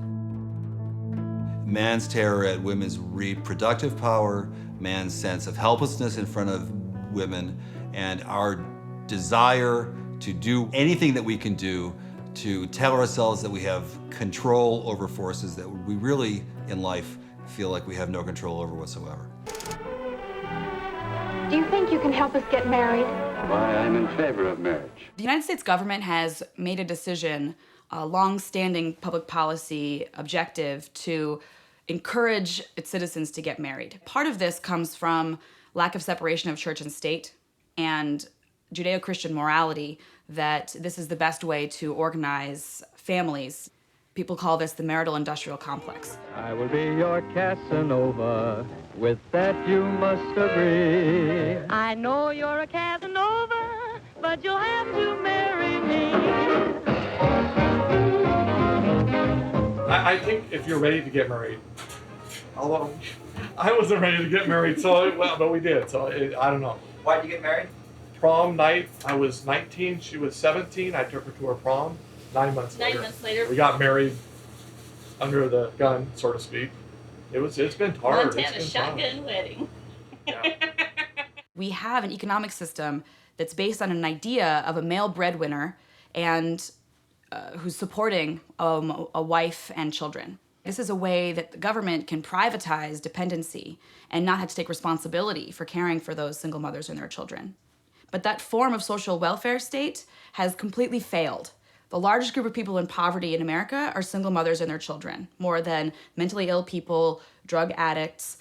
[SPEAKER 9] Man's terror at women's reproductive power, man's sense of helplessness in front of women, and our desire to do anything that we can do to tell ourselves that we have control over forces that we really, in life, feel like we have no control over whatsoever.
[SPEAKER 12] Do you think you can help us get married?
[SPEAKER 18] Why, I'm in favor of marriage.
[SPEAKER 19] The United States government has made a decision, a long-standing public policy objective, to encourage its citizens to get married. Part of this comes from lack of separation of church and state and Judeo-Christian morality, that this is the best way to organize families. People call this the marital industrial complex.
[SPEAKER 18] I will be your Casanova. With that you must agree.
[SPEAKER 12] I know you're a Casanova, but you'll have to marry me.
[SPEAKER 22] I think if you're ready to get married, although I wasn't ready to get married, but we did, so I don't know.
[SPEAKER 17] Why'd you get married?
[SPEAKER 22] Prom night, I was 19, she was 17, I took her to her prom. 9 months later.
[SPEAKER 12] 9 months later.
[SPEAKER 22] We got married under the gun, so to speak. It's been hard.
[SPEAKER 12] Montana shotgun wedding.
[SPEAKER 19] We have an economic system that's based on an idea of a male breadwinner and who's supporting a wife and children. This is a way that the government can privatize dependency and not have to take responsibility for caring for those single mothers and their children. But that form of social welfare state has completely failed. The largest group of people in poverty in America are single mothers and their children, more than mentally ill people, drug addicts,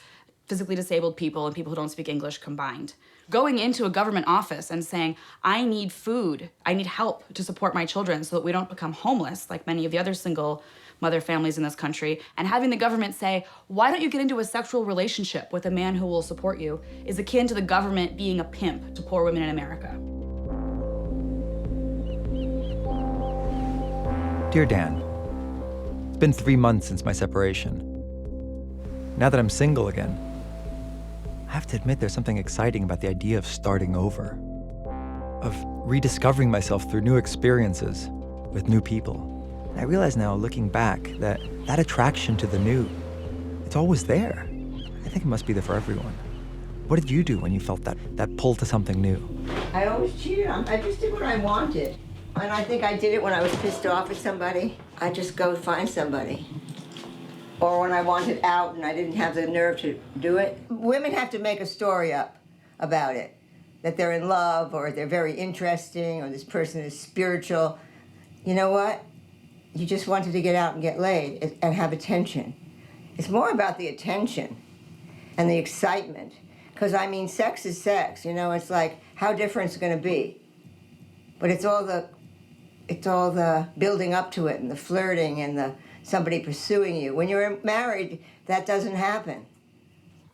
[SPEAKER 19] physically disabled people, and people who don't speak English combined. Going into a government office and saying, I need food, I need help to support my children so that we don't become homeless like many of the other single mother families in this country, and having the government say, why don't you get into a sexual relationship with a man who will support you, is akin to the government being a pimp to poor women in America.
[SPEAKER 1] Dear Dan, it's been 3 months since my separation. Now that I'm single again, I have to admit there's something exciting about the idea of starting over, of rediscovering myself through new experiences with new people. And I realize now, looking back, that attraction to the new, it's always there. I think it must be there for everyone. What did you do when you felt that pull to something new?
[SPEAKER 20] I always cheated. I just did what I wanted. And I think I did it when I was pissed off at somebody. I just go find somebody. Or when I wanted out and I didn't have the nerve to do it. Women have to make a story up about it. That they're in love, or they're very interesting, or this person is spiritual. You know what? You just wanted to get out and get laid and have attention. It's more about the attention and the excitement. Because, I mean, sex is sex. You know, it's like, how different it's going to be. But it's all the building up to it and the flirting and the somebody pursuing you. When you're married, that doesn't happen.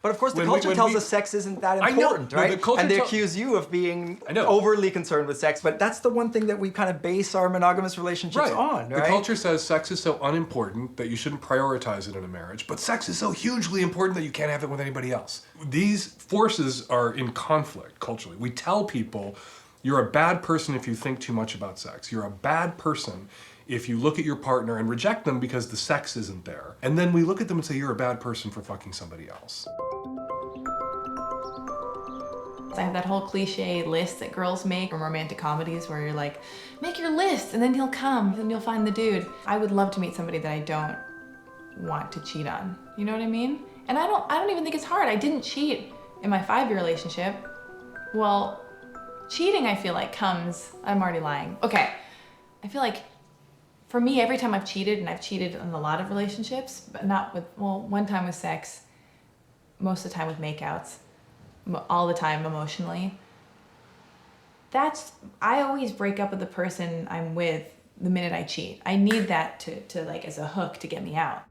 [SPEAKER 17] But of course, the culture tells us sex isn't that important, right? And they accuse you of being overly concerned with sex. But that's the one thing that we kind of base our monogamous relationships on, right?
[SPEAKER 2] The culture says sex is so unimportant that you shouldn't prioritize it in a marriage. But sex is so hugely important that you can't have it with anybody else. These forces are in conflict culturally. We tell people, you're a bad person if you think too much about sex. You're a bad person if you look at your partner and reject them because the sex isn't there. And then we look at them and say, you're a bad person for fucking somebody else.
[SPEAKER 23] I have that whole cliche list that girls make from romantic comedies where you're like, make your list and then he'll come and you'll find the dude. I would love to meet somebody that I don't want to cheat on. You know what I mean? And I don't even think it's hard. I didn't cheat in my 5-year relationship. Well, cheating, I feel like, comes, I'm already lying. Okay, I feel like for me, every time I've cheated, and I've cheated in a lot of relationships, but not with, well, one time with sex, most of the time with makeouts, all the time emotionally. I always break up with the person I'm with the minute I cheat. I need that to like as a hook to get me out.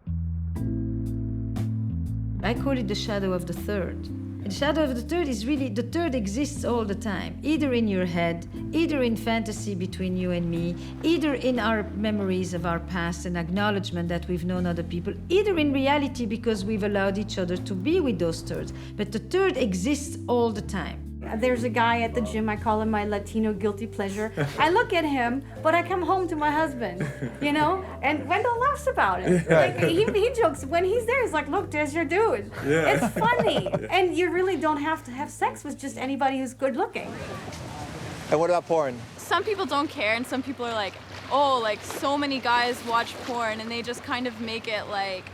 [SPEAKER 10] I call it the shadow of the third. The shadow of the third is really, the third exists all the time, either in your head, either in fantasy between you and me, either in our memories of our past and acknowledgement that we've known other people, either in reality because we've allowed each other to be with those thirds. But the third exists all the time.
[SPEAKER 21] There's a guy at the gym, I call him my Latino guilty pleasure. I look at him, but I come home to my husband, you know? And Wendell laughs about it. Like, he jokes, when he's there, he's like, look, there's your dude. Yeah. It's funny. And you really don't have to have sex with just anybody who's good looking.
[SPEAKER 17] And what about porn?
[SPEAKER 24] Some people don't care, and some people are like, oh, like so many guys watch porn, and they just kind of make it like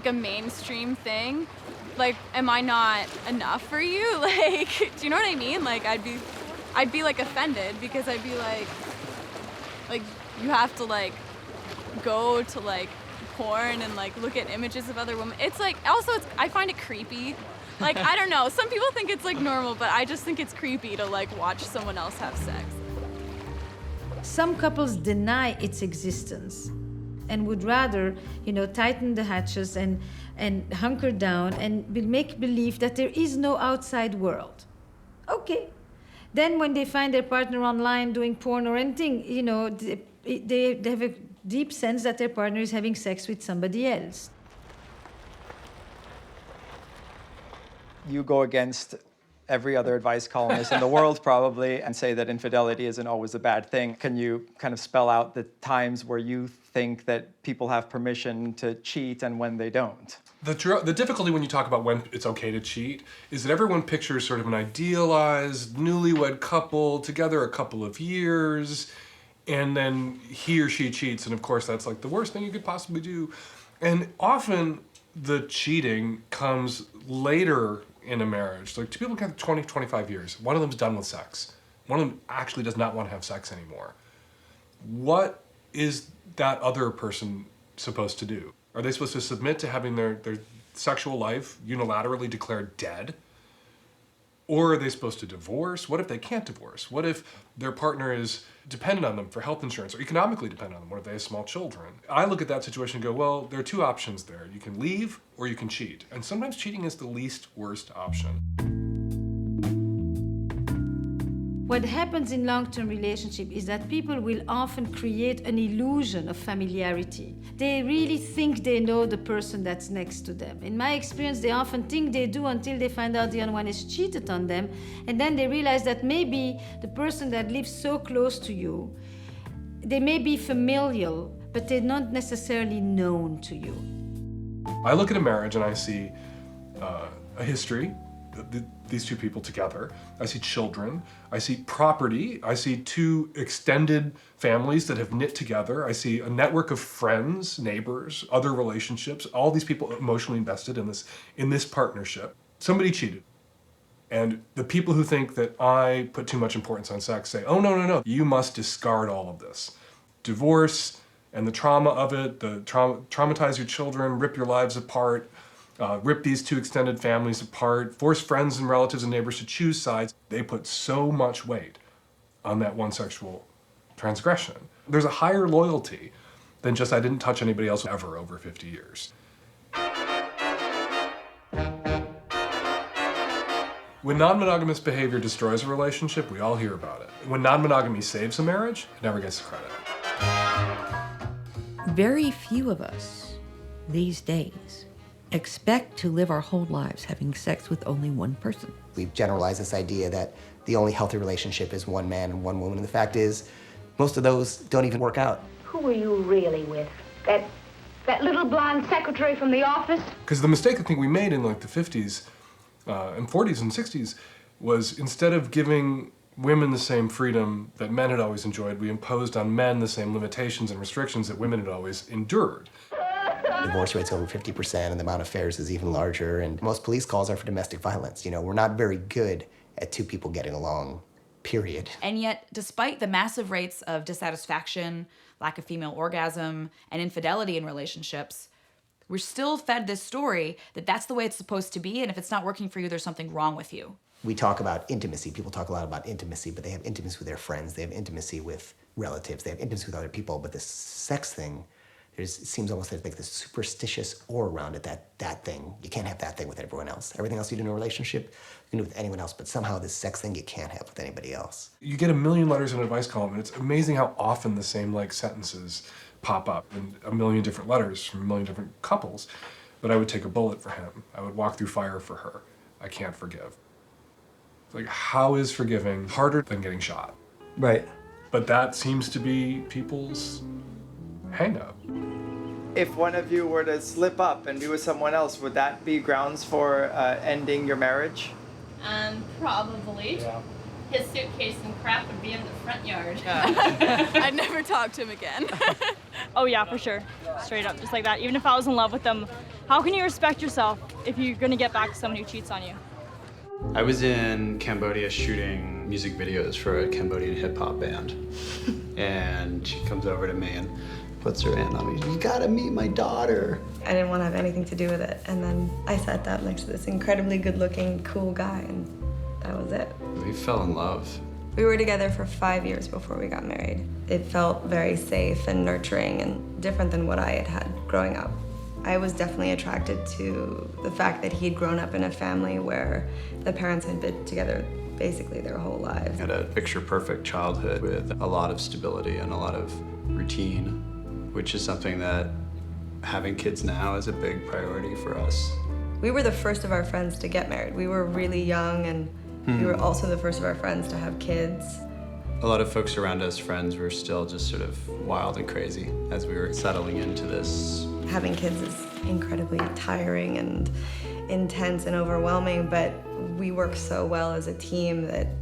[SPEAKER 24] a mainstream thing. like, am I not enough for you? Like, do you know what I mean? Like, I'd be like offended because I'd be like you have to like go to like porn and like look at images of other women. It's like, also I find it creepy. Like, I don't know, some people think it's like normal, but I just think it's creepy to like watch someone else have sex.
[SPEAKER 10] Some couples deny its existence and would rather, tighten the hatches and hunker down and make believe that there is no outside world. Okay. Then when they find their partner online doing porn or anything, they have a deep sense that their partner is having sex with somebody else.
[SPEAKER 4] You go against every other advice columnist in the world probably and say that infidelity isn't always a bad thing. Can you kind of spell out the times where you think that people have permission to cheat and when they don't?
[SPEAKER 2] The difficulty when you talk about when it's okay to cheat is that everyone pictures sort of an idealized newlywed couple together a couple of years, and then he or she cheats, and of course that's like the worst thing you could possibly do. And often the cheating comes later in a marriage. Like, two people can have 20, 25 years. One of them's done with sex. One of them actually does not want to have sex anymore. What is that other person supposed to do? Are they supposed to submit to having their sexual life unilaterally declared dead? Or are they supposed to divorce? What if they can't divorce? What if their partner is dependent on them for health insurance or economically dependent on them? What if they have small children? I look at that situation and go, well, there are two options there. You can leave or you can cheat. And sometimes cheating is the least worst option.
[SPEAKER 10] What happens in long-term relationship is that people will often create an illusion of familiarity. They really think they know the person that's next to them. In my experience, they often think they do until they find out the other one has cheated on them, and then they realize that maybe the person that lives so close to you, they may be familial, but they're not necessarily known to you.
[SPEAKER 2] I look at a marriage and I see a history, these two people together. I see children, I see property, I see two extended families that have knit together. I see a network of friends, neighbors, other relationships, all these people emotionally invested in this partnership. Somebody cheated. And the people who think that I put too much importance on sex say, oh, no, you must discard all of this. Divorce and the trauma of it, traumatize your children, rip your lives apart, rip these two extended families apart, force friends and relatives and neighbors to choose sides. They put so much weight on that one sexual transgression. There's a higher loyalty than just I didn't touch anybody else ever over 50 years. When non-monogamous behavior destroys a relationship, we all hear about it. When non-monogamy saves a marriage, it never gets the credit.
[SPEAKER 6] Very few of us these days expect to live our whole lives having sex with only one person.
[SPEAKER 13] We've generalized this idea that the only healthy relationship is one man and one woman, and the fact is, most of those don't even work out.
[SPEAKER 14] Who are you really with? That little blonde secretary from the office?
[SPEAKER 2] Because the mistake I think we made in like the 50s and 40s and 60s was instead of giving women the same freedom that men had always enjoyed, we imposed on men the same limitations and restrictions that women had always endured.
[SPEAKER 13] Divorce rate's over 50%, and the amount of affairs is even larger, and most police calls are for domestic violence. You know, we're not very good at two people getting along, period.
[SPEAKER 19] And yet, despite the massive rates of dissatisfaction, lack of female orgasm, and infidelity in relationships, we're still fed this story that that's the way it's supposed to be, and if it's not working for you, there's something wrong with you.
[SPEAKER 13] We talk about intimacy. People talk a lot about intimacy, but they have intimacy with their friends. They have intimacy with relatives. They have intimacy with other people. But this sex thing, it seems almost like this superstitious aura around it, that thing. You can't have that thing with everyone else. Everything else you do in a relationship, you can do with anyone else, but somehow this sex thing you can't have with anybody else.
[SPEAKER 2] You get 1 million letters in an advice column, and it's amazing how often the same like sentences pop up in 1 million different letters from 1 million different couples. But I would take a bullet for him. I would walk through fire for her. I can't forgive. Like, how is forgiving harder than getting shot?
[SPEAKER 1] Right.
[SPEAKER 2] But that seems to be people's hang-up.
[SPEAKER 17] If one of you were to slip up and be with someone else, would that be grounds for ending your marriage?
[SPEAKER 24] Probably.
[SPEAKER 17] Yeah.
[SPEAKER 3] his suitcase and crap would be in the front yard.
[SPEAKER 24] I'd never talk to him again.
[SPEAKER 8] Oh yeah, for sure. Straight up, just like that. Even if I was in love with them, how can you respect yourself if you're gonna get back to someone who cheats on you?
[SPEAKER 15] I was in Cambodia shooting music videos for a Cambodian hip-hop band. And she comes over to me and puts her hand on me. You gotta meet my daughter.
[SPEAKER 16] I didn't want to have anything to do with it. And then I sat down next to this incredibly good-looking, cool guy, and that was it.
[SPEAKER 15] We fell in love.
[SPEAKER 16] We were together for 5 years before we got married. It felt very safe and nurturing and different than what I had had growing up. I was definitely attracted to the fact that he'd grown up in a family where the parents had been together basically their whole lives.
[SPEAKER 15] Had a picture-perfect childhood with a lot of stability and a lot of routine, which is something that having kids now is a big priority for us.
[SPEAKER 16] We were the first of our friends to get married. We were really young, and we were also the first of our friends to have kids.
[SPEAKER 15] A lot of folks around us, friends, were still just sort of wild and crazy as we were settling into this.
[SPEAKER 16] Having kids is incredibly tiring and intense and overwhelming, but we work so well as a team that it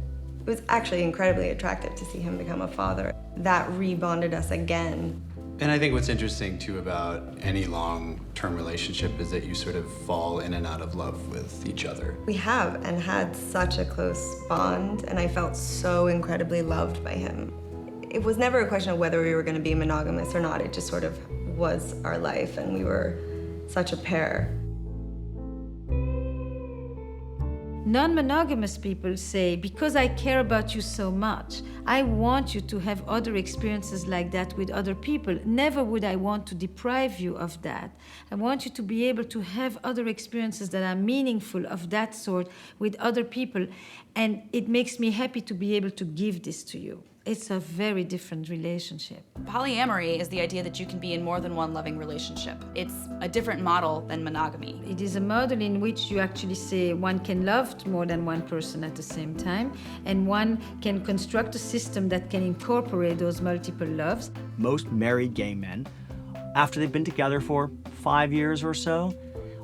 [SPEAKER 16] was actually incredibly attractive to see him become a father. That rebonded us again.
[SPEAKER 15] And I think what's interesting, too, about any long-term relationship is that you sort of fall in and out of love with each other.
[SPEAKER 16] We have and had such a close bond, and I felt so incredibly loved by him. It was never a question of whether we were going to be monogamous or not. It just sort of was our life, and we were such a pair.
[SPEAKER 10] Non-monogamous people say, because I care about you so much, I want you to have other experiences like that with other people. Never would I want to deprive you of that. I want you to be able to have other experiences that are meaningful of that sort with other people, and it makes me happy to be able to give this to you. It's a very different relationship.
[SPEAKER 19] Polyamory is the idea that you can be in more than one loving relationship. It's a different model than monogamy.
[SPEAKER 10] It is a model in which you actually say one can love more than one person at the same time, and one can construct a system that can incorporate those multiple loves.
[SPEAKER 25] Most married gay men, after they've been together for 5 years or so,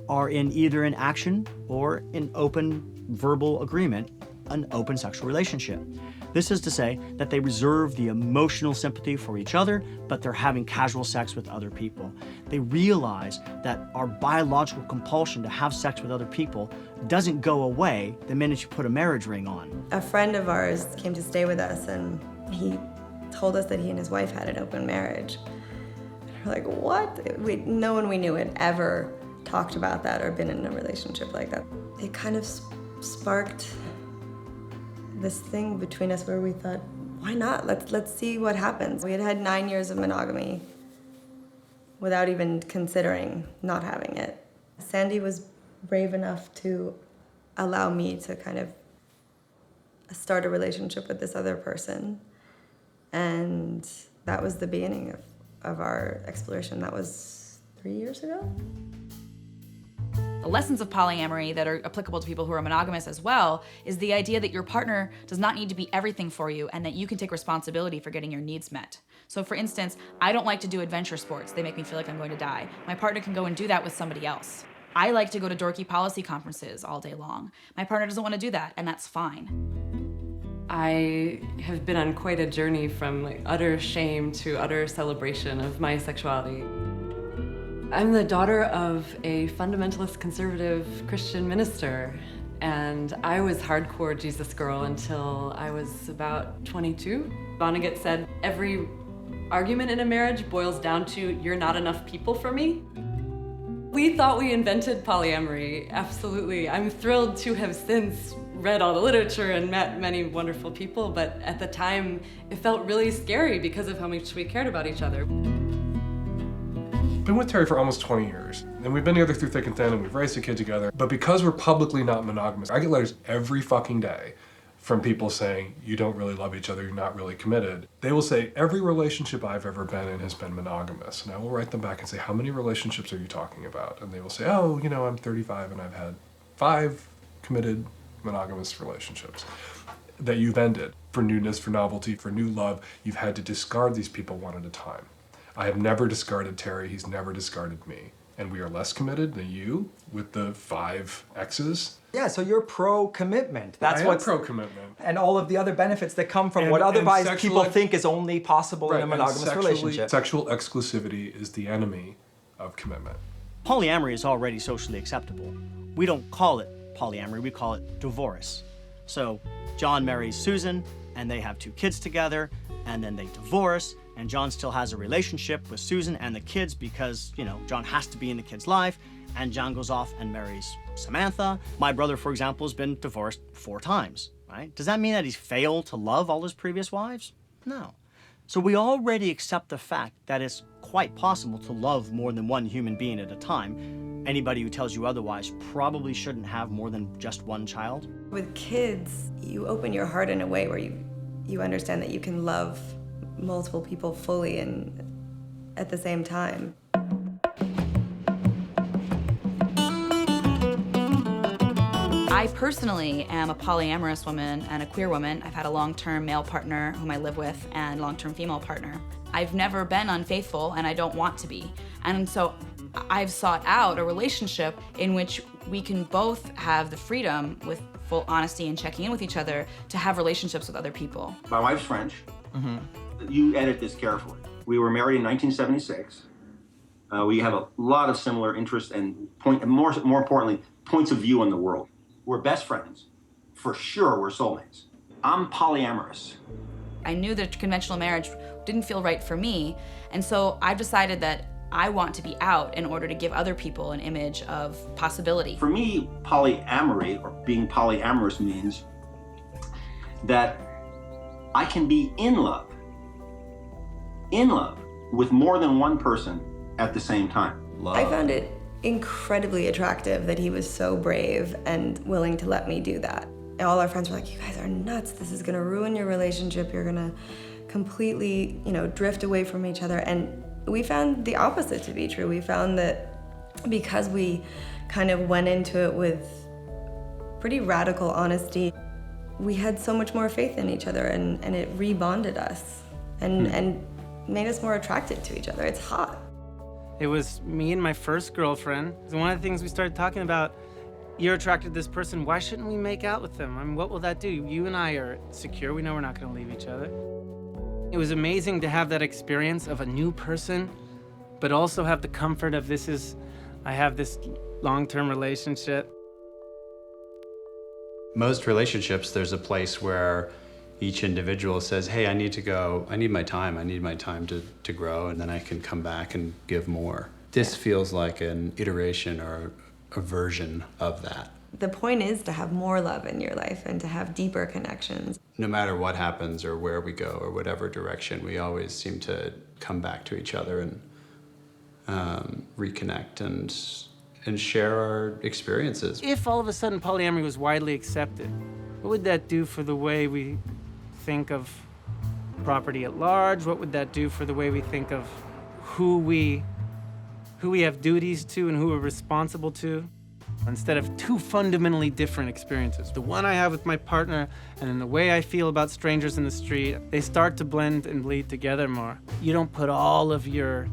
[SPEAKER 25] are in either an action or an open verbal agreement, an open sexual relationship. This is to say that they reserve the emotional sympathy for each other, but they're having casual sex with other people. They realize that our biological compulsion to have sex with other people doesn't go away the minute you put a marriage ring on.
[SPEAKER 16] A friend of ours came to stay with us, and he told us that he and his wife had an open marriage. We're like, what? No one we knew had ever talked about that or been in a relationship like that. It kind of sparked this thing between us where we thought, why not? Let's see what happens. We had had 9 years of monogamy without even considering not having it. Sandy was brave enough to allow me to kind of start a relationship with this other person. And that was the beginning of our exploration. That was 3 years ago.
[SPEAKER 19] The lessons of polyamory that are applicable to people who are monogamous as well is the idea that your partner does not need to be everything for you and that you can take responsibility for getting your needs met. So for instance, I don't like to do adventure sports. They make me feel like I'm going to die. My partner can go and do that with somebody else. I like to go to dorky policy conferences all day long. My partner doesn't want to do that, and that's fine.
[SPEAKER 26] I have been on quite a journey from utter shame to utter celebration of my sexuality. I'm the daughter of a fundamentalist conservative Christian minister, and I was hardcore Jesus girl until I was about 22. Vonnegut said, every argument in a marriage boils down to, you're not enough people for me. We thought we invented polyamory, absolutely. I'm thrilled to have since read all the literature and met many wonderful people, but at the time, it felt really scary because of how much we cared about each other.
[SPEAKER 2] Been with Terry for almost 20 years, and we've been together through thick and thin, and we've raised a kid together. But because we're publicly not monogamous, I get letters every fucking day from people saying, you don't really love each other, you're not really committed. They will say, every relationship I've ever been in has been monogamous. And I will write them back and say, how many relationships are you talking about? And they will say, oh, you know, I'm 35 and I've had 5 committed monogamous relationships that you've ended. For newness, for novelty, for new love, you've had to discard these people one at a time. I have never discarded Terry, he's never discarded me. and we are less committed than you with the 5 X's.
[SPEAKER 4] Yeah, so you're pro-commitment. That's
[SPEAKER 2] I am
[SPEAKER 4] what's
[SPEAKER 2] pro-commitment.
[SPEAKER 4] and all of the other benefits that come from
[SPEAKER 2] And-
[SPEAKER 4] what
[SPEAKER 2] and
[SPEAKER 4] otherwise
[SPEAKER 2] sexual
[SPEAKER 4] people
[SPEAKER 2] ex-
[SPEAKER 4] think is only possible in a
[SPEAKER 2] and
[SPEAKER 4] monogamous relationship.
[SPEAKER 2] Sexual exclusivity is the enemy of commitment.
[SPEAKER 25] Polyamory is already socially acceptable. We don't call it polyamory, we call it divorce. So John marries Susan, and they have 2 kids together, and then they divorce, and John still has a relationship with Susan and the kids because, John has to be in the kid's life, and John goes off and marries Samantha. My brother, for example, has been divorced 4 times, right? Does that mean that he's failed to love all his previous wives? No. So we already accept the fact that it's quite possible to love more than one human being at a time. Anybody who tells you otherwise probably shouldn't have more than just one child.
[SPEAKER 16] With kids, you open your heart in a way where you understand that you can love multiple people fully and at the same time.
[SPEAKER 19] I personally am a polyamorous woman and a queer woman. I've had a long-term male partner whom I live with and long-term female partner. I've never been unfaithful and I don't want to be. And so I've sought out a relationship in which we can both have the freedom with full honesty and checking in with each other to have relationships with other people.
[SPEAKER 5] My wife's French. You edit this carefully. We were married in 1976. We have a lot of similar interests and more importantly, points of view on the world. We're best friends. For sure, we're soulmates. I'm polyamorous.
[SPEAKER 19] I knew that conventional marriage didn't feel right for me, and so I've decided that I want to be out in order to give other people an image of possibility.
[SPEAKER 5] For me, polyamory, or being polyamorous, means that I can be in love with more than one person at the same time.
[SPEAKER 16] I found it incredibly attractive that he was so brave and willing to let me do that. All our friends were like, you guys are nuts. This is gonna ruin your relationship. You're gonna completely, drift away from each other. And we found the opposite to be true. We found that because we kind of went into it with pretty radical honesty, we had so much more faith in each other and it rebonded us and made us more attracted to each other. It's hot.
[SPEAKER 7] It was me and my first girlfriend. One of the things we started talking about, you're attracted to this person, why shouldn't we make out with them? I mean, what will that do? You and I are secure, we know we're not gonna leave each other. It was amazing to have that experience of a new person, but also have the comfort of I have this long-term relationship.
[SPEAKER 15] Most relationships, there's a place where each individual says, hey, I need to go, I need my time to grow, and then I can come back and give more. This feels like an iteration or a version of that.
[SPEAKER 16] The point is to have more love in your life and to have deeper connections.
[SPEAKER 15] No matter what happens or where we go or whatever direction, we always seem to come back to each other and reconnect and share our experiences.
[SPEAKER 7] If all of a sudden polyamory was widely accepted, what would that do for the way we think of property at large? What would that do for the way we think of who we have duties to and who we're responsible to? Instead of 2 fundamentally different experiences. The one I have with my partner and then the way I feel about strangers in the street, they start to blend and bleed together more. You don't put all of your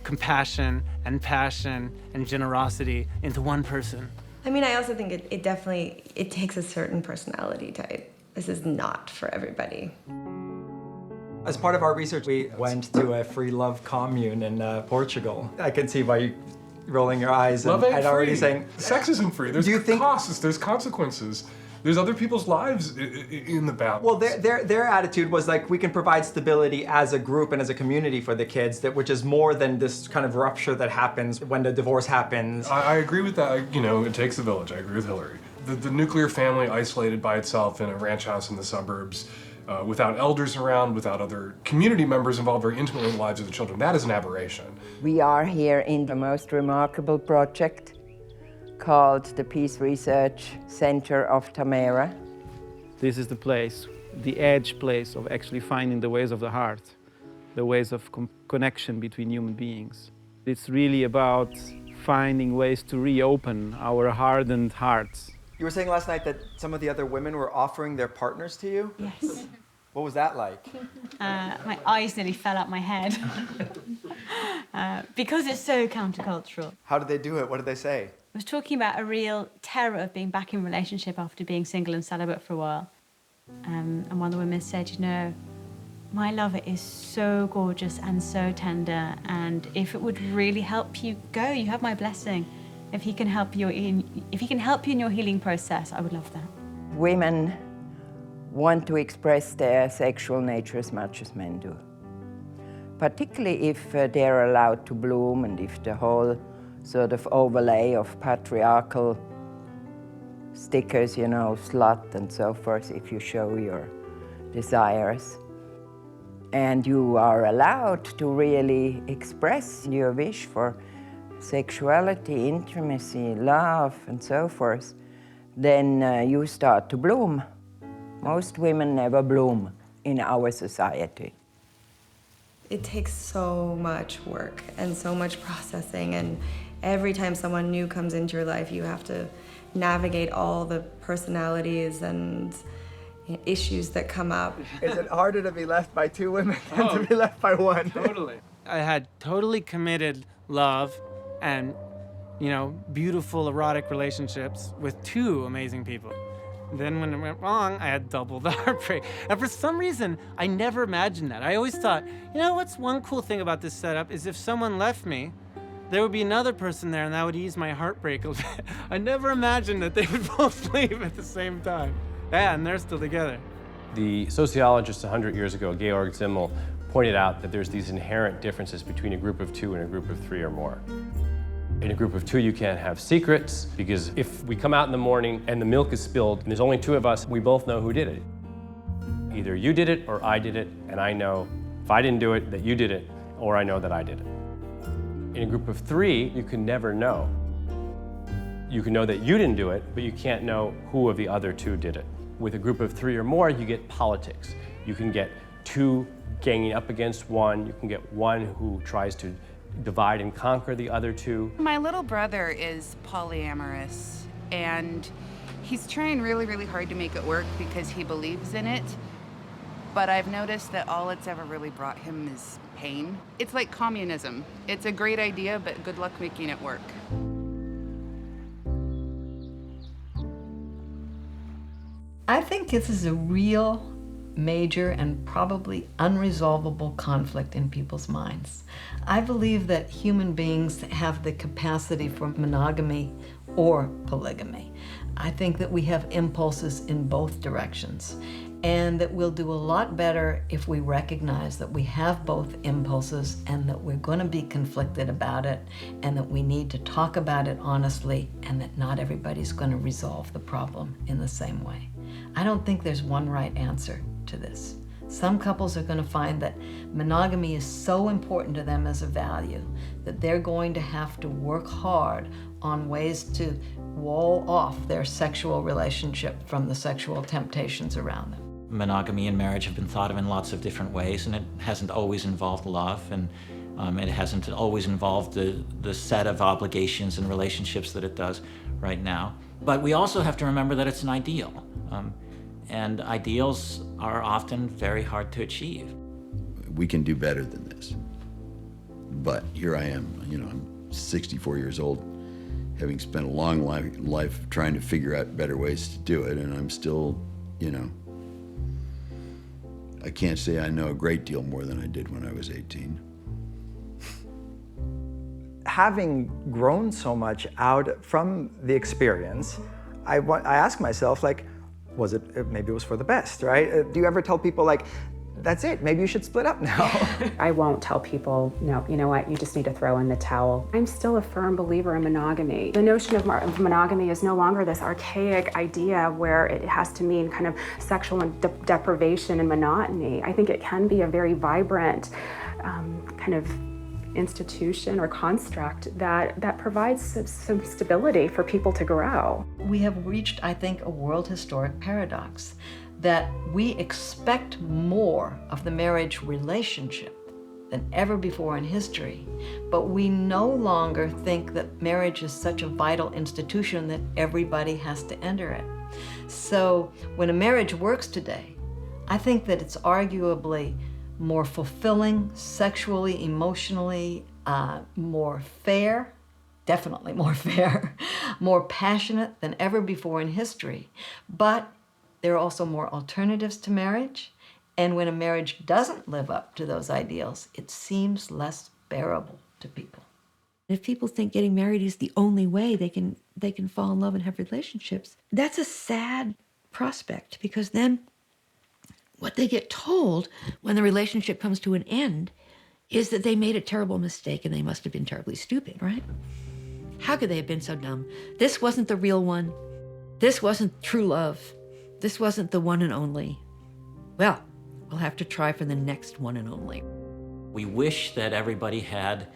[SPEAKER 7] compassion and passion and generosity into one person.
[SPEAKER 16] I mean, I also think it definitely takes a certain personality type. This is not for everybody.
[SPEAKER 4] As part of our research, we went to a free love commune in Portugal. I can see why you're rolling your eyes
[SPEAKER 2] Love
[SPEAKER 4] and
[SPEAKER 2] ain't
[SPEAKER 4] already
[SPEAKER 2] free.
[SPEAKER 4] saying...
[SPEAKER 2] Sex isn't free. There's costs, there's consequences. There's other people's lives in the balance.
[SPEAKER 4] Well, their attitude was like, we can provide stability as a group and as a community for the kids, which is more than this kind of rupture that happens when the divorce happens.
[SPEAKER 2] I agree with that. It takes a village. I agree with Hillary. The nuclear family isolated by itself in a ranch house in the suburbs, without elders around, without other community members involved very intimately in the lives of the children, that is an aberration.
[SPEAKER 9] We are here in the most remarkable project called the Peace Research Center of Tamera.
[SPEAKER 11] This is the place, the edge place of actually finding the ways of the heart, the ways of connection between human beings. It's really about finding ways to reopen our hardened hearts.
[SPEAKER 4] You were saying last night that some of the other women were offering their partners to you?
[SPEAKER 18] Yes.
[SPEAKER 4] What was that like?
[SPEAKER 18] My eyes nearly fell out my head.
[SPEAKER 12] because it's so countercultural.
[SPEAKER 4] How did they do it? What did they say?
[SPEAKER 12] I was talking about a real terror of being back in a relationship after being single and celibate for a while. And one of the women said, you know, my lover is so gorgeous and so tender, and if it would really help you go, you have my blessing. If he can help you in your healing process, I would love that.
[SPEAKER 9] Women want to express their sexual nature as much as men do. Particularly if they're allowed to bloom and if the whole sort of overlay of patriarchal stickers, you know, slut and so forth, if you show your desires. And you are allowed to really express your wish for sexuality, intimacy, love, and so forth, then you start to bloom. Most women never bloom in our society.
[SPEAKER 16] It takes so much work and so much processing, and every time someone new comes into your life, you have to navigate all the personalities and issues that come up.
[SPEAKER 17] Is it harder to be left by two women than to be left by one?
[SPEAKER 7] Totally. I had totally committed love and, you know, beautiful erotic relationships with two amazing people. Then when it went wrong, I had double the heartbreak. And for some reason, I never imagined that. I always thought, you know, what's one cool thing about this setup is if someone left me, there would be another person there and that would ease my heartbreak a little bit. I never imagined that they would both leave at the same time. Yeah, and they're still together.
[SPEAKER 18] The sociologist 100 years ago, Georg Simmel, pointed out that there's these inherent differences between a group of two and a group of three or more. In a group of two, you can't have secrets, because if we come out in the morning and the milk is spilled and there's only two of us, we both know who did it. Either you did it or I did it, and I know if I didn't do it that you did it, or I know that I did it. In a group of three, you can never know. You can know that you didn't do it, but you can't know who of the other two did it. With a group of three or more, you get politics. You can get two ganging up against one. You can get one who tries to divide and conquer the other two.
[SPEAKER 20] My little brother is polyamorous, and he's trying really, really hard to make it work because he believes in it. But I've noticed that all it's ever really brought him is pain. It's like communism. It's a great idea, but good luck making it work.
[SPEAKER 6] I think this is a real, major, and probably unresolvable conflict in people's minds. I believe that human beings have the capacity for monogamy or polygamy. I think that we have impulses in both directions, and that we'll do a lot better if we recognize that we have both impulses and that we're going to be conflicted about it, and that we need to talk about it honestly, and that not everybody's going to resolve the problem in the same way. I don't think there's one right answer to this. Some couples are going to find that monogamy is so important to them as a value that they're going to have to work hard on ways to wall off their sexual relationship from the sexual temptations around them.
[SPEAKER 21] Monogamy and marriage have been thought of in lots of different ways, and it hasn't always involved love, and it hasn't always involved the set of obligations and relationships that it does right now. But we also have to remember that it's an ideal. And ideals are often very hard to achieve.
[SPEAKER 22] We can do better than this. But here I am, you know, I'm 64 years old, having spent a long life trying to figure out better ways to do it, and I'm still, you know, I can't say I know a great deal more than I did when I was 18.
[SPEAKER 4] Having grown so much out from the experience, I ask myself, like, maybe it was for the best, right? Do you ever tell people, like, that's it, maybe you should split up now?
[SPEAKER 23] I won't tell people, no, you know what, you just need to throw in the towel. I'm still a firm believer in monogamy. The notion of monogamy is no longer this archaic idea where it has to mean kind of sexual deprivation and monotony. I think it can be a very vibrant kind of institution or construct that provides some stability for people to grow.
[SPEAKER 6] We have reached, I think, a world historic paradox that we expect more of the marriage relationship than ever before in history, but we no longer think that marriage is such a vital institution that everybody has to enter it. So when a marriage works today, I think that it's arguably more fulfilling, sexually, emotionally, more fair, definitely more fair, more passionate than ever before in history. But there are also more alternatives to marriage, and when a marriage doesn't live up to those ideals, it seems less bearable to people.
[SPEAKER 1] If people think getting married is the only way they can fall in love and have relationships, that's a sad prospect, because then what they get told when the relationship comes to an end is that they made a terrible mistake and they must have been terribly stupid, right? How could they have been so dumb? This wasn't the real one. This wasn't true love. This wasn't the one and only. Well, we'll have to try for the next one and only.
[SPEAKER 21] We wish that everybody had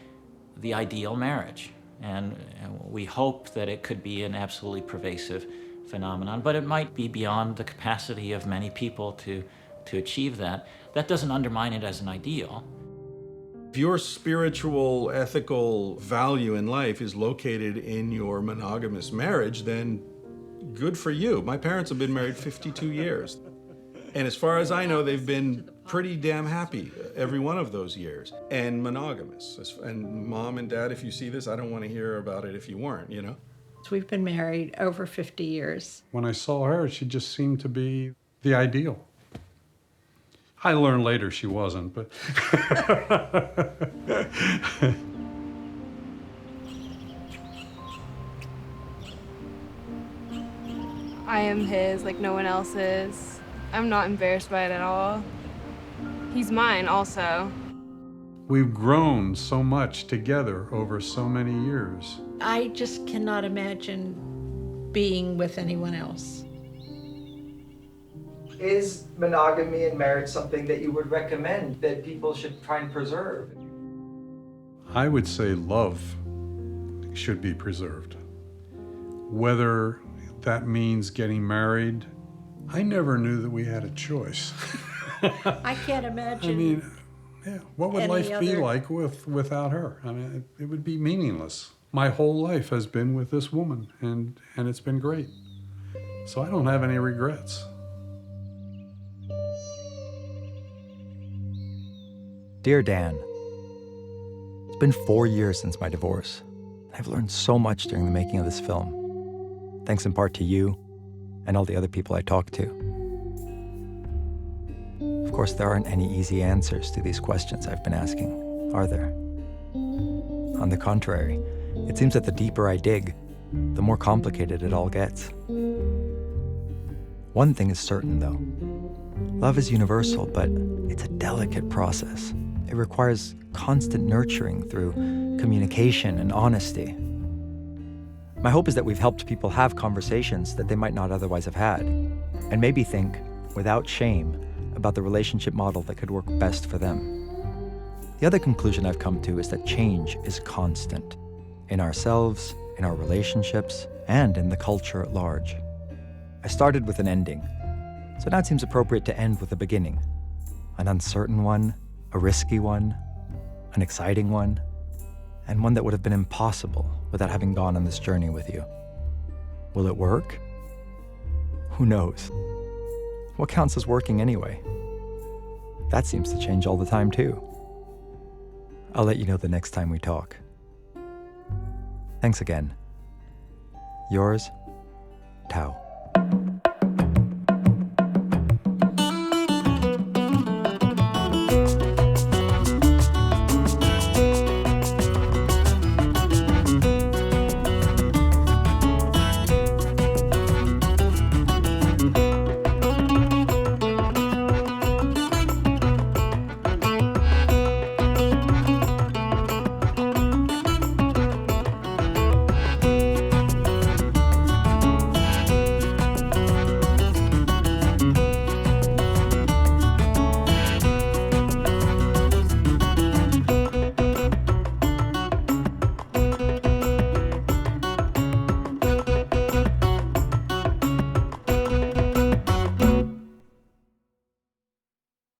[SPEAKER 21] the ideal marriage, and we hope that it could be an absolutely pervasive phenomenon, but it might be beyond the capacity of many people to achieve that. That doesn't undermine it as an ideal.
[SPEAKER 3] If your spiritual, ethical value in life is located in your monogamous marriage, then good for you. My parents have been married 52 years. And as far as I know, they've been pretty damn happy every one of those years, and monogamous. And Mom and Dad, if you see this, I don't want to hear about it if you weren't, you know?
[SPEAKER 8] So we've been married over 50 years.
[SPEAKER 13] When I saw her, she just seemed to be the ideal. I learned later she wasn't, but...
[SPEAKER 14] I am his like no one else is. I'm not embarrassed by it at all. He's mine also.
[SPEAKER 13] We've grown so much together over so many years.
[SPEAKER 8] I just cannot imagine being with anyone else.
[SPEAKER 4] Is monogamy in marriage something that you would recommend that people should try and preserve?
[SPEAKER 13] I would say love should be preserved. Whether that means getting married, I never knew that we had a choice.
[SPEAKER 8] I can't imagine.
[SPEAKER 13] I mean, yeah, what would life be
[SPEAKER 8] other...
[SPEAKER 13] like without her? I mean, it would be meaningless. My whole life has been with this woman, and it's been great. So I don't have any regrets.
[SPEAKER 24] Dear Dan, it's been 4 years since my divorce. I've learned so much during the making of this film, thanks in part to you and all the other people I talked to. Of course, there aren't any easy answers to these questions I've been asking, are there? On the contrary, it seems that the deeper I dig, the more complicated it all gets. One thing is certain, though. Love is universal, but it's a delicate process. It requires constant nurturing through communication and honesty. My hope is that we've helped people have conversations that they might not otherwise have had, and maybe think, without shame, about the relationship model that could work best for them. The other conclusion I've come to is that change is constant, in ourselves, in our relationships, and in the culture at large. I started with an ending, so now it seems appropriate to end with a beginning. An uncertain one, a risky one, an exciting one, and one that would have been impossible without having gone on this journey with you. Will it work? Who knows? What counts as working anyway? That seems to change all the time too. I'll let you know the next time we talk. Thanks again. Yours, Tao.